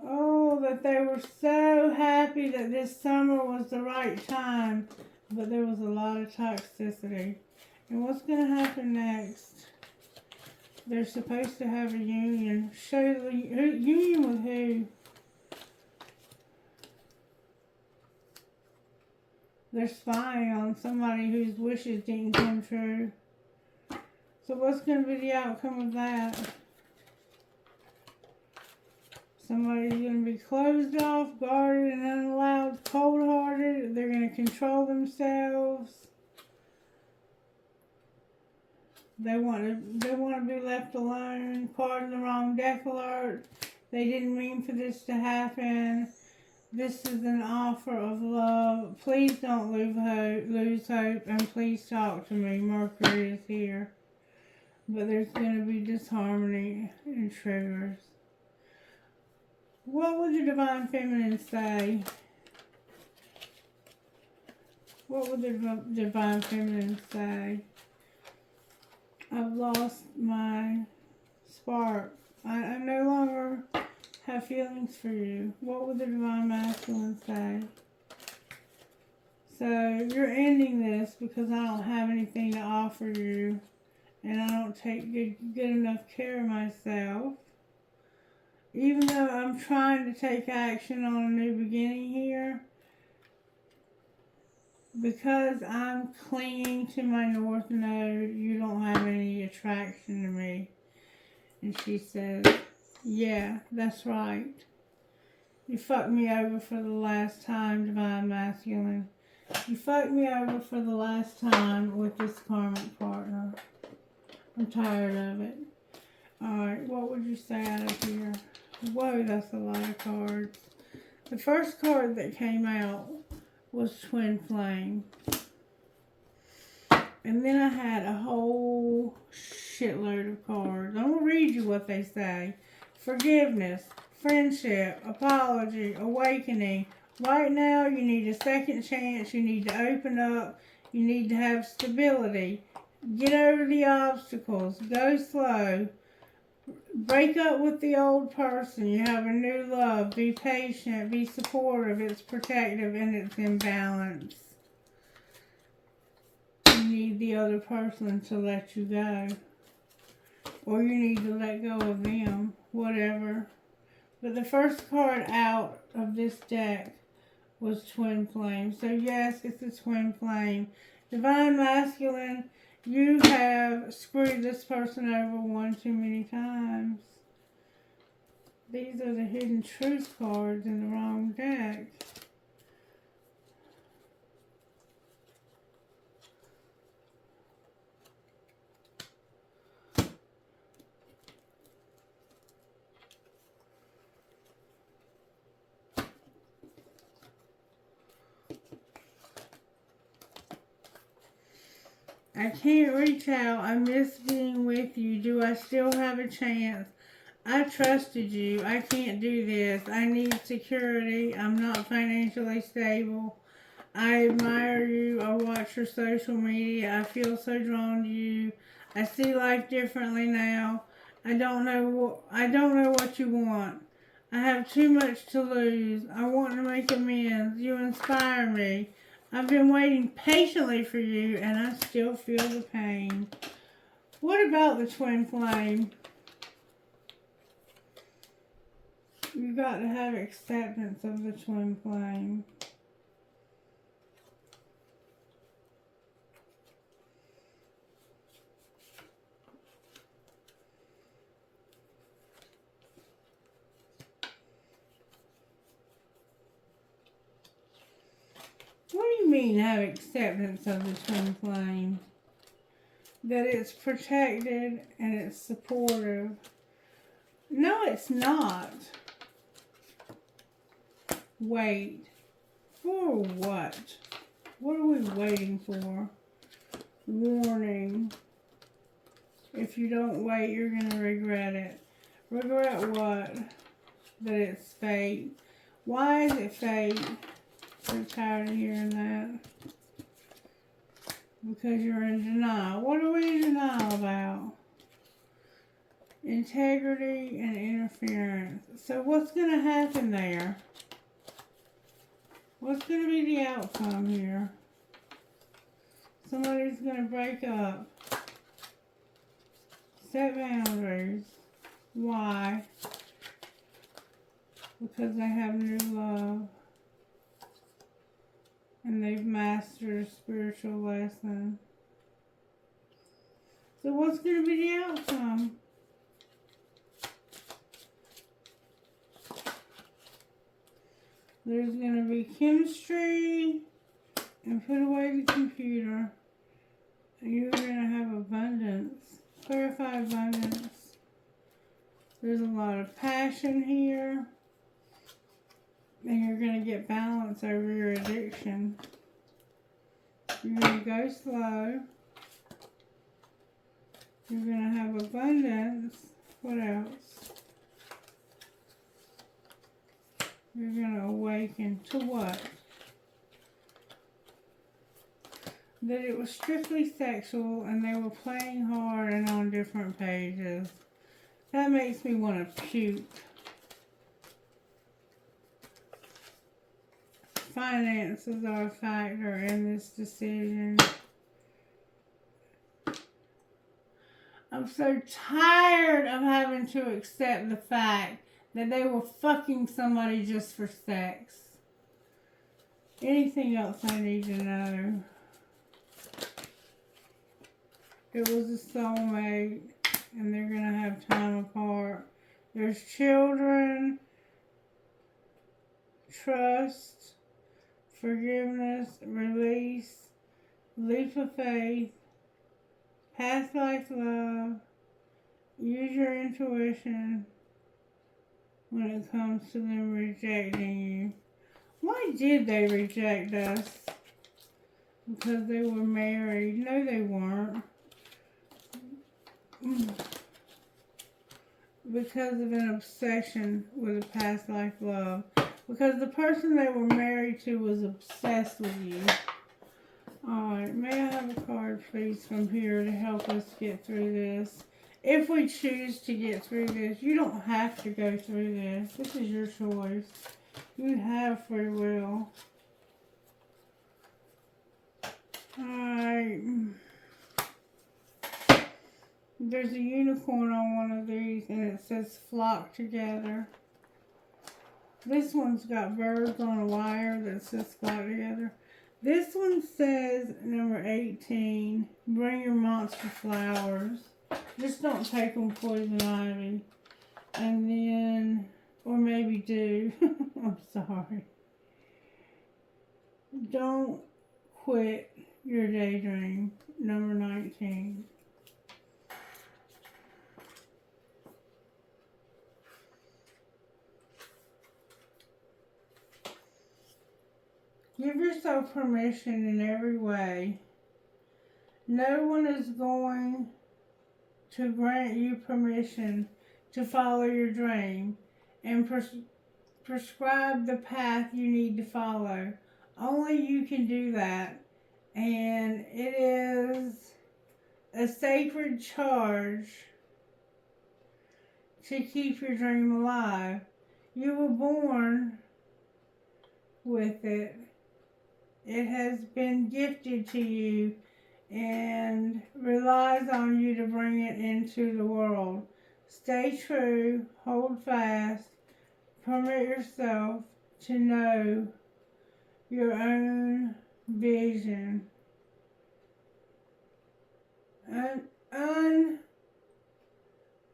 Oh, that they were so happy that this summer was the right time. But there was a lot of toxicity. And what's going to happen next? They're supposed to have a union. Show the union with who? They're spying on somebody whose wishes didn't come true. So what's going to be the outcome of that? Somebody's going to be closed off, guarded, and unallowed, cold-hearted. They're going to control themselves. They want to be left alone. Pardon the wrong deck alert. They didn't mean for this to happen. This is an offer of love. Please don't lose hope, and please talk to me. Mercury is here. But there's going to be disharmony and triggers. What would the Divine Feminine say? What would the Divine Feminine say? I've lost my spark. I no longer have feelings for you. What would the Divine Masculine say? So you're ending this because I don't have anything to offer you, and I don't take good enough care of myself. Even though I'm trying to take action on a new beginning here, because I'm clinging to my North Node, you don't have any attraction to me. And she says, yeah, that's right. You fucked me over for the last time, Divine Masculine. You fucked me over for the last time with this karmic partner. I'm tired of it. Alright, what would you say out of here? Whoa, that's a lot of cards. The first card that came out was Twin Flame. And then I had a whole shitload of cards. I'm going to read you what they say. Forgiveness, friendship, apology, awakening. Right now, you need a second chance. You need to open up. You need to have stability. Get over the obstacles. Go slow. Break up with the old person. You have a new love. Be patient. Be supportive. It's protective and it's in balance. You need the other person to let you go. Or you need to let go of them. Whatever. But the first card out of this deck was Twin Flame. So yes, it's a Twin Flame. Divine Masculine, you have screwed this person over one too many times. These are the Hidden Truth cards in the wrong deck. I can't reach out. I miss being with you. Do I still have a chance? I trusted you. I can't do this. I need security. I'm not financially stable. I admire you. I watch your social media. I feel so drawn to you. I see life differently now. I don't know what you want. I have too much to lose. I want to make amends. You inspire me. I've been waiting patiently for you, and I still feel the pain. What about the Twin Flame? You've got to have acceptance of the Twin Flame. What do you mean have acceptance of the Twin Flame? That it's protected and it's supportive. No, it's not. Wait. For what? What are we waiting for? Warning. If you don't wait, you're going to regret it. Regret what? That it's fate. Why is it fate? I'm tired of hearing that. Because you're in denial. What are we in denial about? Integrity and interference. So what's going to happen there? What's going to be the outcome here? Somebody's going to break up. Set boundaries. Why? Because they have new love. And they've mastered a spiritual lesson. So what's going to be the outcome? There's going to be chemistry and put away the computer. And you're going to have abundance. Clarify abundance. There's a lot of passion here. And you're going to get balance over your addiction. You're going to go slow. You're going to have abundance. What else? You're going to awaken to what? That it was strictly sexual and they were playing hard and on different pages. That makes me want to puke. Finances are a factor in this decision. I'm so tired of having to accept the fact that they were fucking somebody just for sex. Anything else I need to know? It was a soulmate, and they're going to have time apart. There's children, trust, forgiveness, release, leap of faith, past life love, use your intuition when it comes to them rejecting you. Why did they reject us? Because they were married. No, they weren't. Because of an obsession with a past life love. Because the person they were married to was obsessed with you. Alright, may I have a card please from here to help us get through this? If we choose to get through this, you don't have to go through this. This is your choice. You have free will. Alright. There's a unicorn on one of these and it says flock together. This one's got birds on a wire that says flock together. This one says number 18, bring your monster flowers. Just don't take them poison ivy. And then, or maybe do. I'm sorry. Don't quit your daydream. Number 19. Give yourself permission in every way. No one is going to grant you permission to follow your dream and prescribe the path you need to follow. Only you can do that. And it is a sacred charge to keep your dream alive. You were born with it. It has been gifted to you and relies on you to bring it into the world. Stay true, hold fast, permit yourself to know your own vision.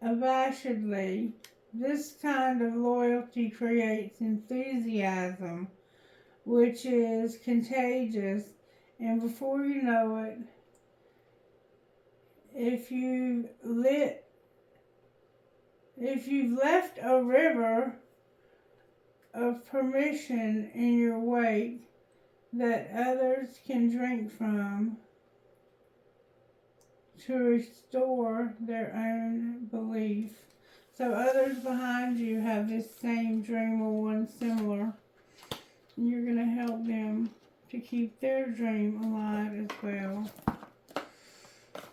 Unabashedly, this kind of loyalty creates enthusiasm, which is contagious, and before you know it, if you've left a river of permission in your wake that others can drink from to restore their own belief. So others behind you have this same dream or one similar. You're going to help them to keep their dream alive as well.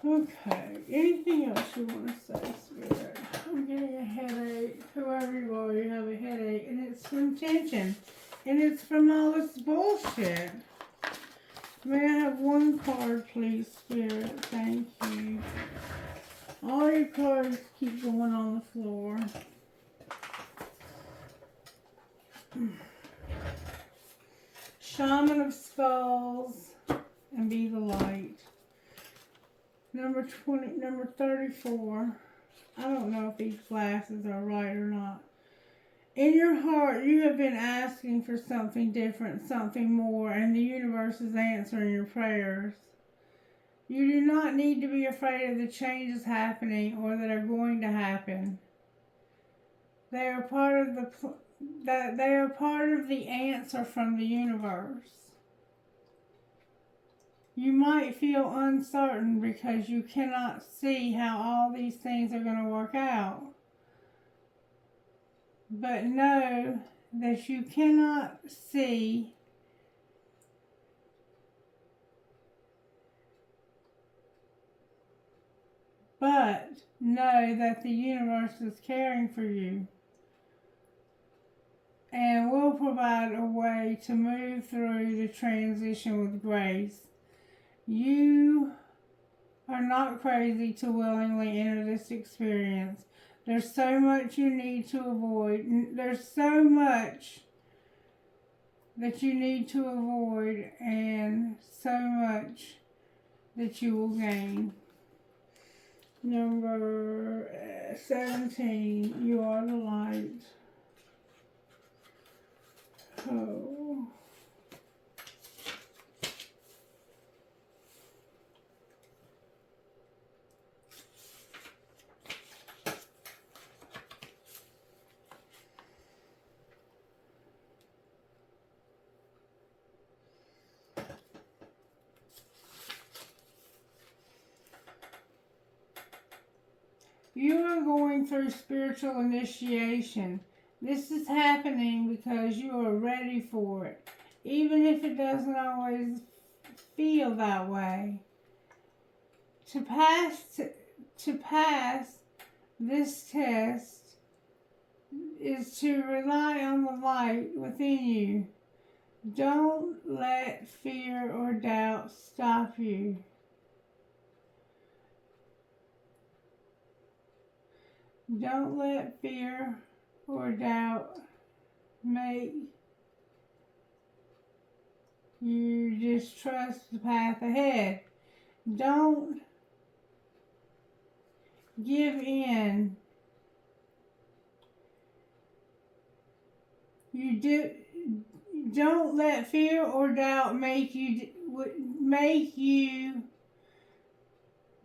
Okay, anything else you want to say, Spirit? I'm getting a headache. Whoever you are, you have a headache. And it's from tension. And it's from all this bullshit. May I have one card, please, Spirit? Thank you. All your cards keep going on the floor. Shaman of Skulls and Be the Light. Number 34. I don't know if these glasses are right or not. In your heart, you have been asking for something different, something more, and the universe is answering your prayers. You do not need to be afraid of the changes happening or that are going to happen. They are part of the that they are part of the answer from the universe. You might feel uncertain because you cannot see how all these things are going to work out. But know that you cannot see but know that the universe is caring for you and will provide a way to move through the transition with grace. You are not crazy to willingly enter this experience. There's so much you need to avoid. There's so much that you need to avoid and so much that you will gain. Number 17, you are the light. Oh. You are going through spiritual initiation. This is happening because you are ready for it, even if it doesn't always feel that way. To pass this test is to rely on the light within you. Don't let fear or doubt stop you. Don't let fear or doubt make you distrust the path ahead. Don't give in. Don't let fear or doubt make you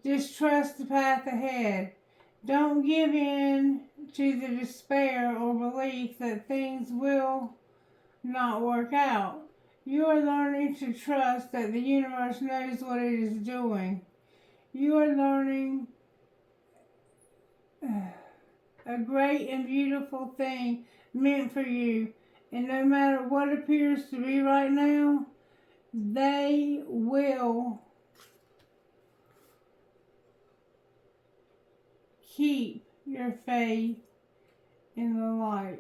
distrust the path ahead. Don't give in to the despair or belief that things will not work out. You are learning to trust that the universe knows what it is doing. You are learning a great and beautiful thing meant for you. And no matter what appears to be right now, they will keep your faith in the light.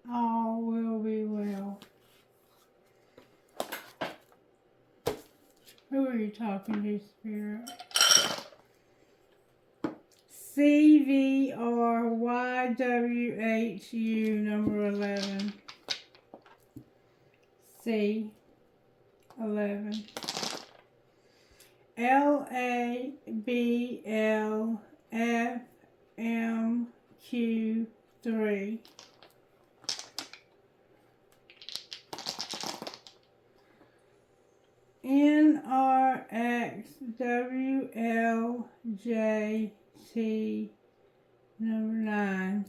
All will be well. Who are you talking to, Spirit? CVRYWHU, number 11. C, 11. LABLFMQ3. NRXWLJT, number 9.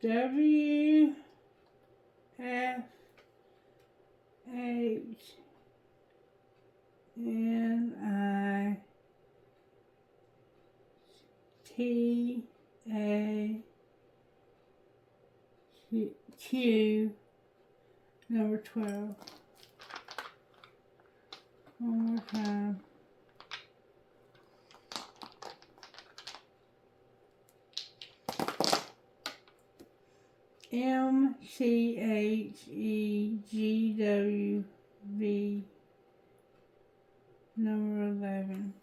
WFH NITAQ, number 12. One more time. MCHEGWV, number 11.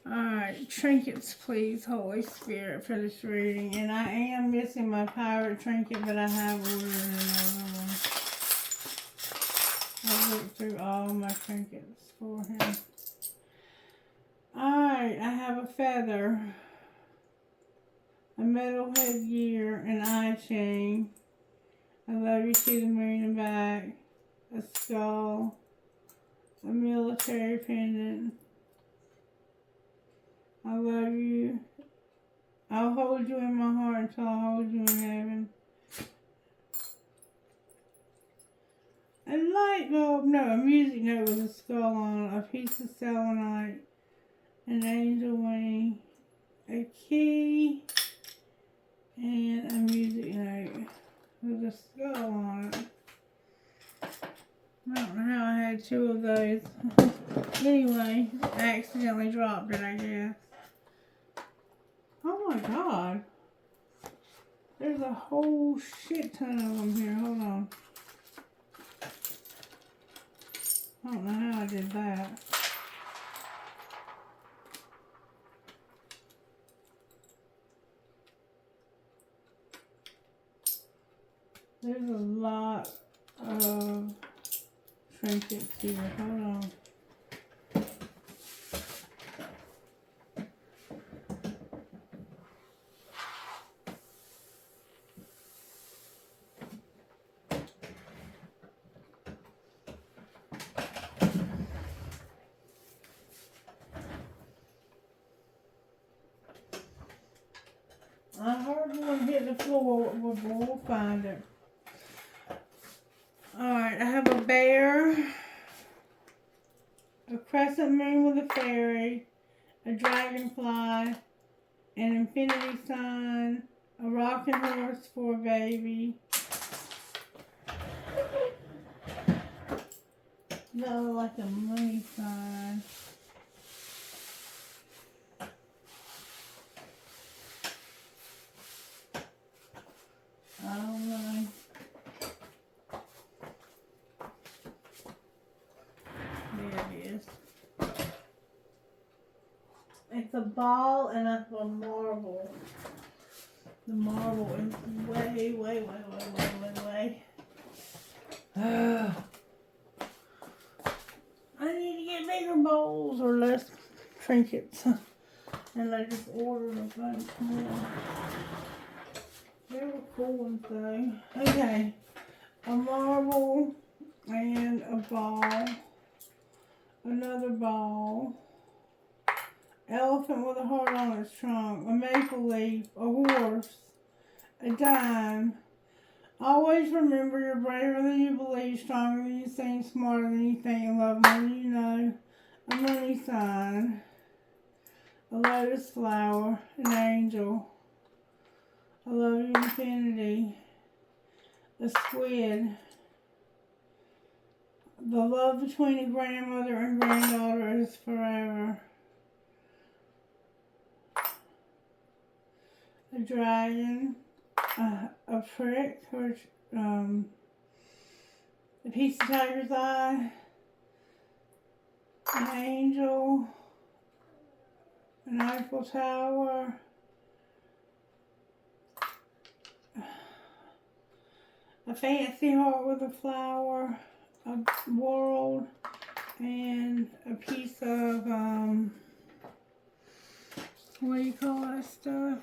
Alright, trinkets please, Holy Spirit, for this reading. And I am missing my pirate trinket, but I have ordered another one. I've looked through all my trinkets for him. Alright, I have a feather, a metal headgear, an eye chain. I love you, see the moon and back. skull, a military pendant. I love you. I'll hold you in my heart until I hold you in heaven. A light bulb, no, a music note with a skull on it, a piece of selenite, an angel wing, a key, and a music note with a skull on it. I don't know how I had two of those. Anyway, I accidentally dropped it, I guess. Oh my God. There's a whole shit ton of them here. Hold on. I don't know how I did that. There's a lot of trinkets here. Hold on. I heard one hit the floor, but we'll find it. Alright, I have a bear, a crescent moon with a fairy, a dragonfly, an infinity sign, a rocking horse for a baby. No, like a money sign. I don't know. There it is. It's a ball and it's a marble. The marble is way. I need to get bigger bowls or less trinkets. And I just ordered a bunch more. They were cool ones though. Okay. A marble and a ball. Another ball. Elephant with a heart on its trunk. A maple leaf. A horse. A dime. Always remember you're braver than you believe, stronger than you think, smarter than you think, and love more than you know. A money sign. A lotus flower. An angel. I love you infinity. A squid. The love between a grandmother and granddaughter is forever. A dragon. A prick, or a piece of tiger's eye. An angel. An Eiffel Tower. A fancy heart with a flower, a world, and a piece of, what do you call that stuff?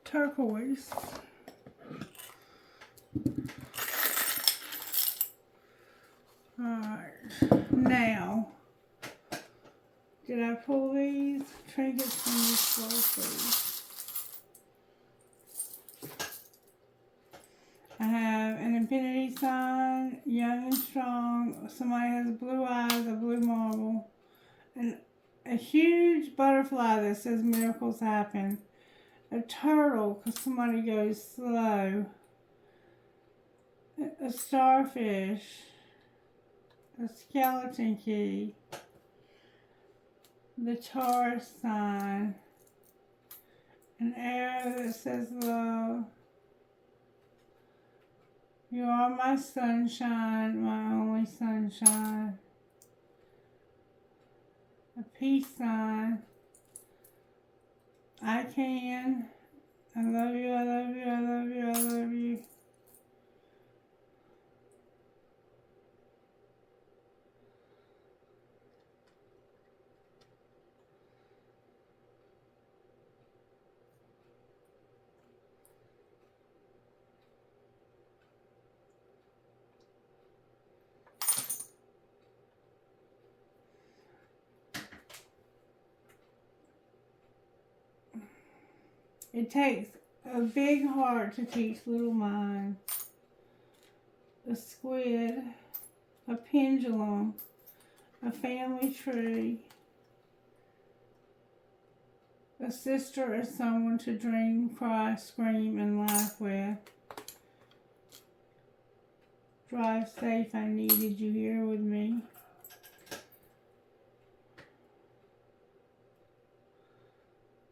Turquoise. Alright, now, did I pull these trinkets from this floor, please? I have an infinity sign, young and strong. Somebody has blue eyes, a blue marble, and a huge butterfly that says miracles happen. A turtle, because somebody goes slow. A starfish. A skeleton key. The Taurus sign. An arrow that says love. You are my sunshine, my only sunshine. A peace sign. I can. I love you, I love you, I love you, I love you. It takes a big heart to teach little minds. A squid, a pendulum, a family tree. A sister is someone to dream, cry, scream, and laugh with. Drive safe, I needed you here with me.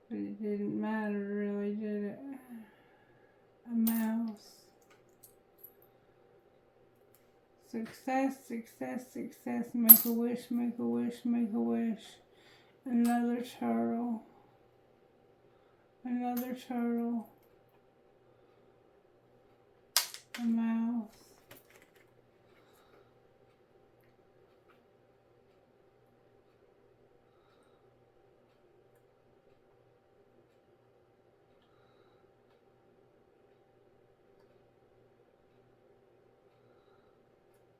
But it didn't matter really, did it? A mouse. Success, success, success. Make a wish, make a wish, make a wish. Another turtle. Another turtle. A mouse.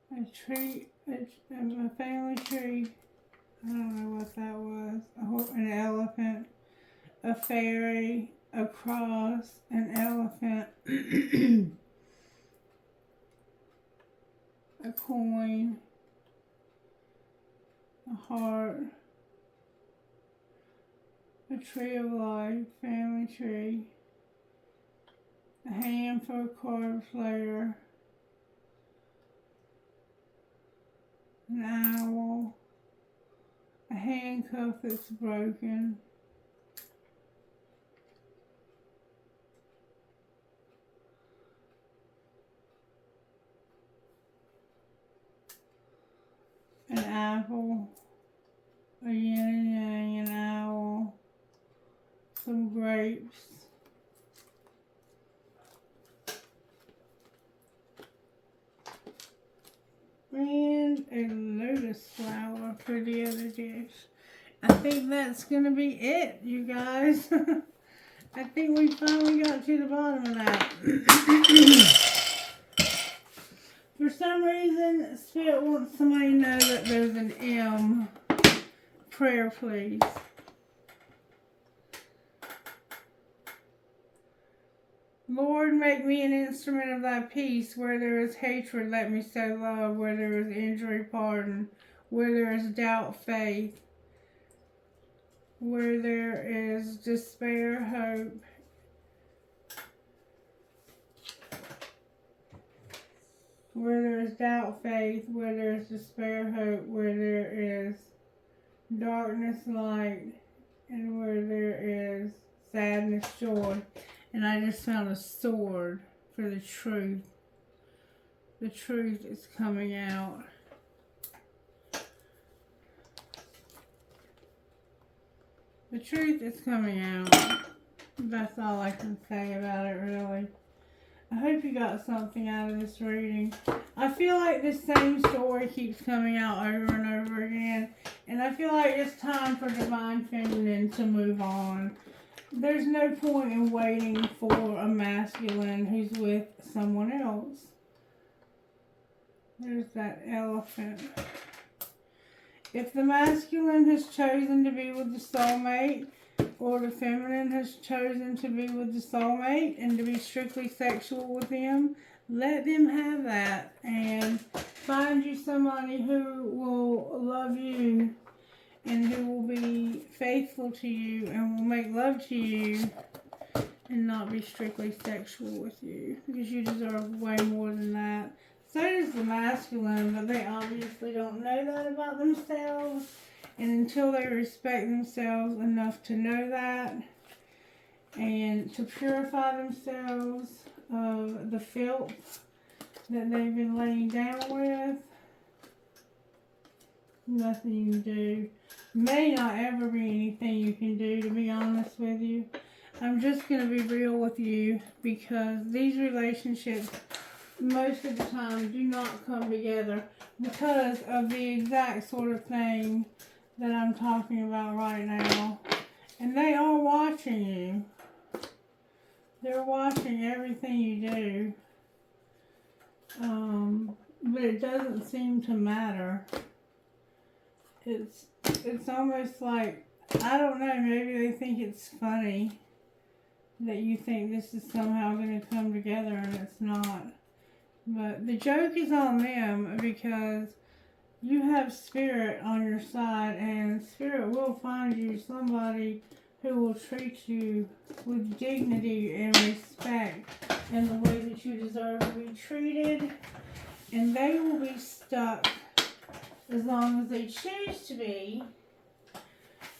A tree, a family tree. I don't know what that was. An elephant, a fairy, a cross, an elephant, a coin, a heart, a tree of life, family tree, a hand for a card player, an owl, a handcuff that's broken, an apple, a yin and yang, an owl, some grapes, and a lotus flower for the other dish. I think that's going to be it, you guys. I think we finally got to the bottom of that. For some reason, Spirit wants somebody to know that there's an M. Prayer, please. Lord, make me an instrument of thy peace. Where there is hatred, let me sow love. Where there is injury, pardon. Where there is doubt, faith. Where there is despair, hope. Where there is doubt, faith. Where there is despair, hope. Where there is darkness, light. And where there is sadness, joy. And I just found a sword for the truth. The truth is coming out. The truth is coming out. That's all I can say about it, really. I hope you got something out of this reading. I feel like the same story keeps coming out over and over again. And I feel like it's time for Divine Feminine to move on. There's no point in waiting for a masculine who's with someone else. There's that elephant. If the masculine has chosen to be with the soulmate, or the feminine has chosen to be with the soulmate and to be strictly sexual with them, let them have that and find you somebody who will love you and who will be faithful to you and will make love to you and not be strictly sexual with you, because you deserve way more than that. So does the masculine, but they obviously don't know that about themselves. And until they respect themselves enough to know that and to purify themselves of the filth that they've been laying down with, nothing you can do. May not ever be anything you can do, to be honest with you. I'm just going to be real with you, because these relationships most of the time do not come together because of the exact sort of thing that I'm talking about right now. And they are watching you. They're watching everything you do. But it doesn't seem to matter. It's almost like, I don't know, maybe they think it's funny that you think this is somehow going to come together, and it's not. But the joke is on them because you have spirit on your side, and spirit will find you somebody who will treat you with dignity and respect in the way that you deserve to be treated. And they will be stuck as long as they choose to be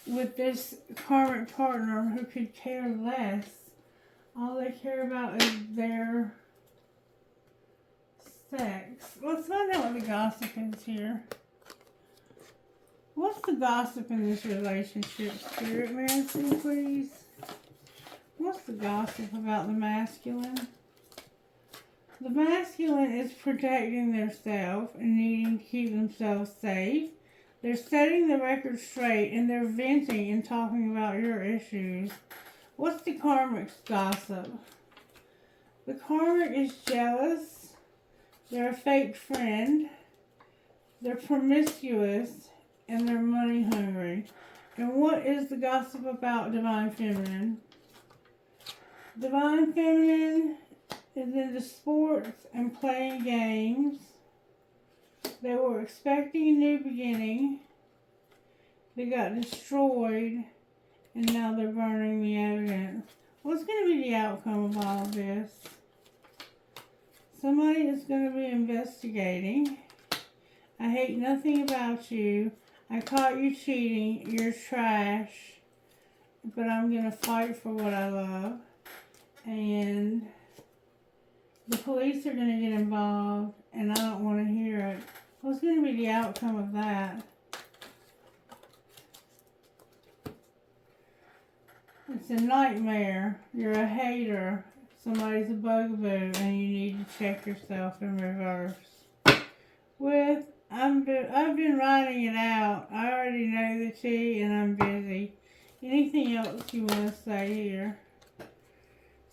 with this karmic partner who could care less. All they care about is their sex. Let's find out what the gossip is here. What's the gossip in this relationship, Spirit? May I see, please? What's the gossip about the masculine? The masculine is protecting themselves and needing to keep themselves safe. They're setting the record straight, and they're venting and talking about your issues. What's the karmic's gossip? The karmic is jealous. They're a fake friend. They're promiscuous. And they're money hungry. And what is the gossip about Divine Feminine? Divine Feminine is into sports and playing games. They were expecting a new beginning. They got destroyed. And now they're burning the evidence. What's going to be the outcome of all of this? Somebody is going to be investigating. I hate nothing about you. I caught you cheating. You're trash. But I'm going to fight for what I love. And the police are going to get involved. And I don't want to hear it. What's going to be the outcome of that? It's a nightmare. You're a hater. Somebody's a bugaboo. And you need to check yourself in reverse. I've been writing it out. I already know the tea and I'm busy. Anything else you want to say here?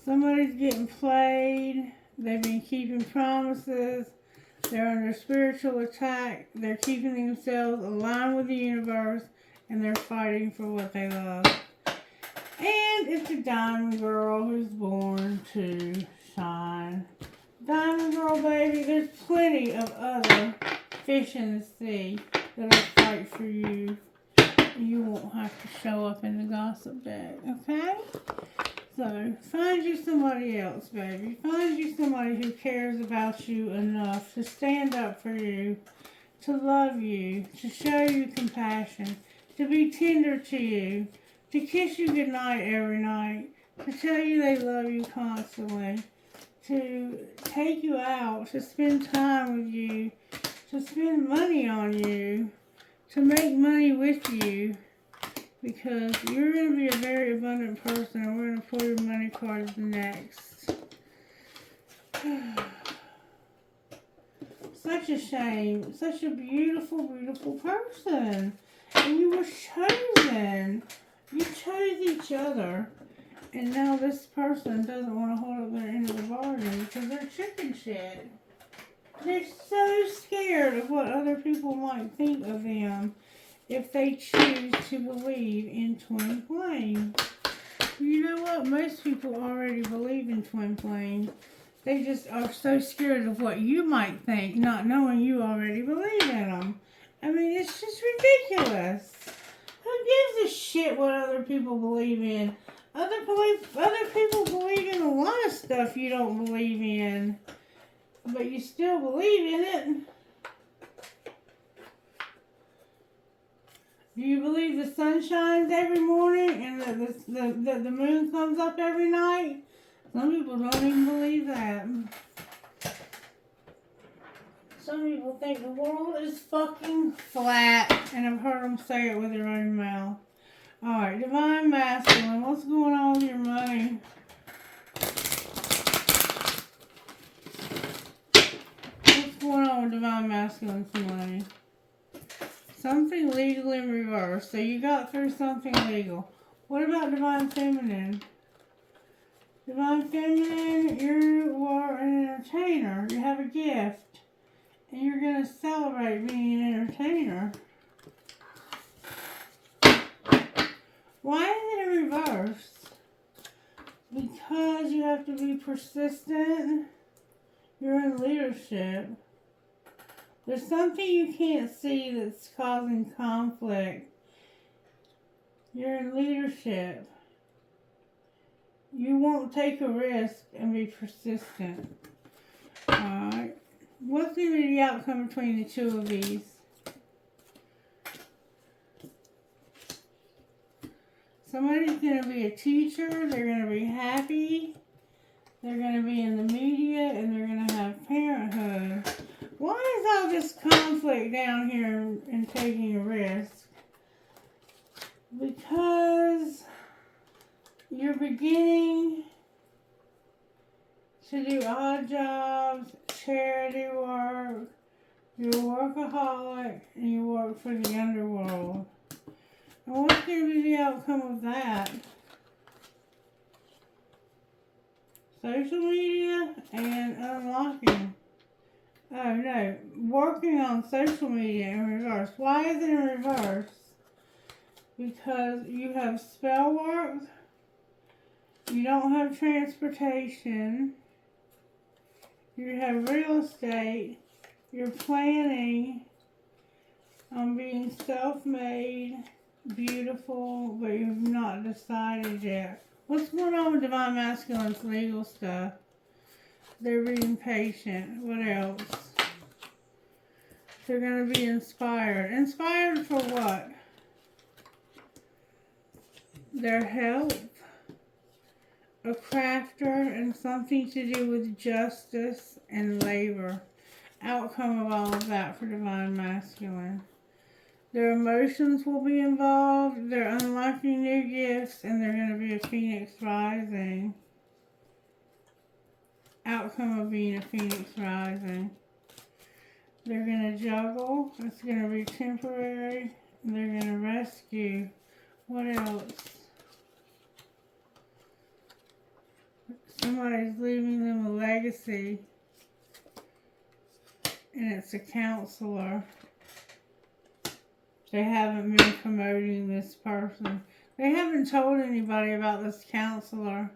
Somebody's getting played. They've been keeping promises. They're under spiritual attack. They're keeping themselves aligned with the universe. And they're fighting for what they love. And it's a diamond girl who's born to shine. Diamond girl, baby, there's plenty of other fish in the sea that'll fight for you. You won't have to show up in the gossip deck, okay? So, find you somebody else, baby. Find you somebody who cares about you enough to stand up for you, to love you, to show you compassion, to be tender to you, to kiss you goodnight every night, to tell you they love you constantly, to take you out, to spend time with you, to spend money on you, to make money with you, because you're going to be a very abundant person, and we're going to pull your money cards next. Such a shame. Such a beautiful, beautiful person. And you were chosen. You chose each other. And now this person doesn't want to hold up their end of the bargain because they're chicken shit. They're so scared of what other people might think of them if they choose to believe in twin flame. You know what? Most people already believe in twin flame. They just are so scared of what you might think, not knowing you already believe in them. I mean, it's just ridiculous. Who gives a shit what other people believe in? Other people believe in a lot of stuff you don't believe in. But you still believe in it. Do you believe the sun shines every morning and that the moon comes up every night? Some people don't even believe that. Some people think the world is fucking flat, and I've heard them say it with their own mouth. Alright, Divine Masculine, what's going on with your money? What's going on with Divine Masculine's money? Something legal in reverse. So you got through something legal. What about Divine Feminine? Divine Feminine, you are an entertainer. You have a gift. And you're going to celebrate being an entertainer. Why is it in reverse? Because you have to be persistent, you're in leadership. There's something you can't see that's causing conflict. You're in leadership. You won't take a risk and be persistent. Alright. What's going to be the outcome between the two of these? Somebody's going to be a teacher. They're going to be happy. They're going to be in the media. And they're going to have parenthood. Why is all this conflict down here and taking a risk? Because you're beginning to do odd jobs, charity work, you're a workaholic, and you work for the underworld. And what's going to be the outcome of that? Social media and unlocking. Oh no, working on social media in reverse. Why is it in reverse? Because you have spell work, you don't have transportation, you have real estate, you're planning on being self-made, beautiful, but you've not decided yet. What's going on with Divine Masculine's legal stuff? They're being patient. What else? They're going to be inspired. Inspired for what? Their health, a crafter, and something to do with justice and labor. Outcome of all of that for Divine Masculine. Their emotions will be involved. They're unlocking new gifts, and they're going to be a phoenix rising. Outcome of being a phoenix rising. They're going to juggle. It's going to be temporary. They're going to rescue. What else? Somebody's leaving them a legacy. And it's a counselor. They haven't been promoting this person. They haven't told anybody about this counselor.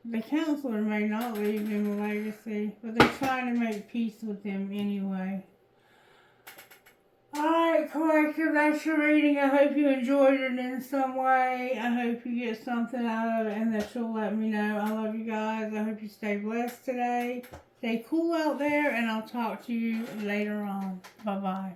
The counselor may not leave him a legacy, but they're trying to make peace with him anyway. Alright, Collective, that's your reading. I hope you enjoyed it in some way. I hope you get something out of it and that you'll let me know. I love you guys. I hope you stay blessed today. Stay cool out there, and I'll talk to you later on. Bye-bye.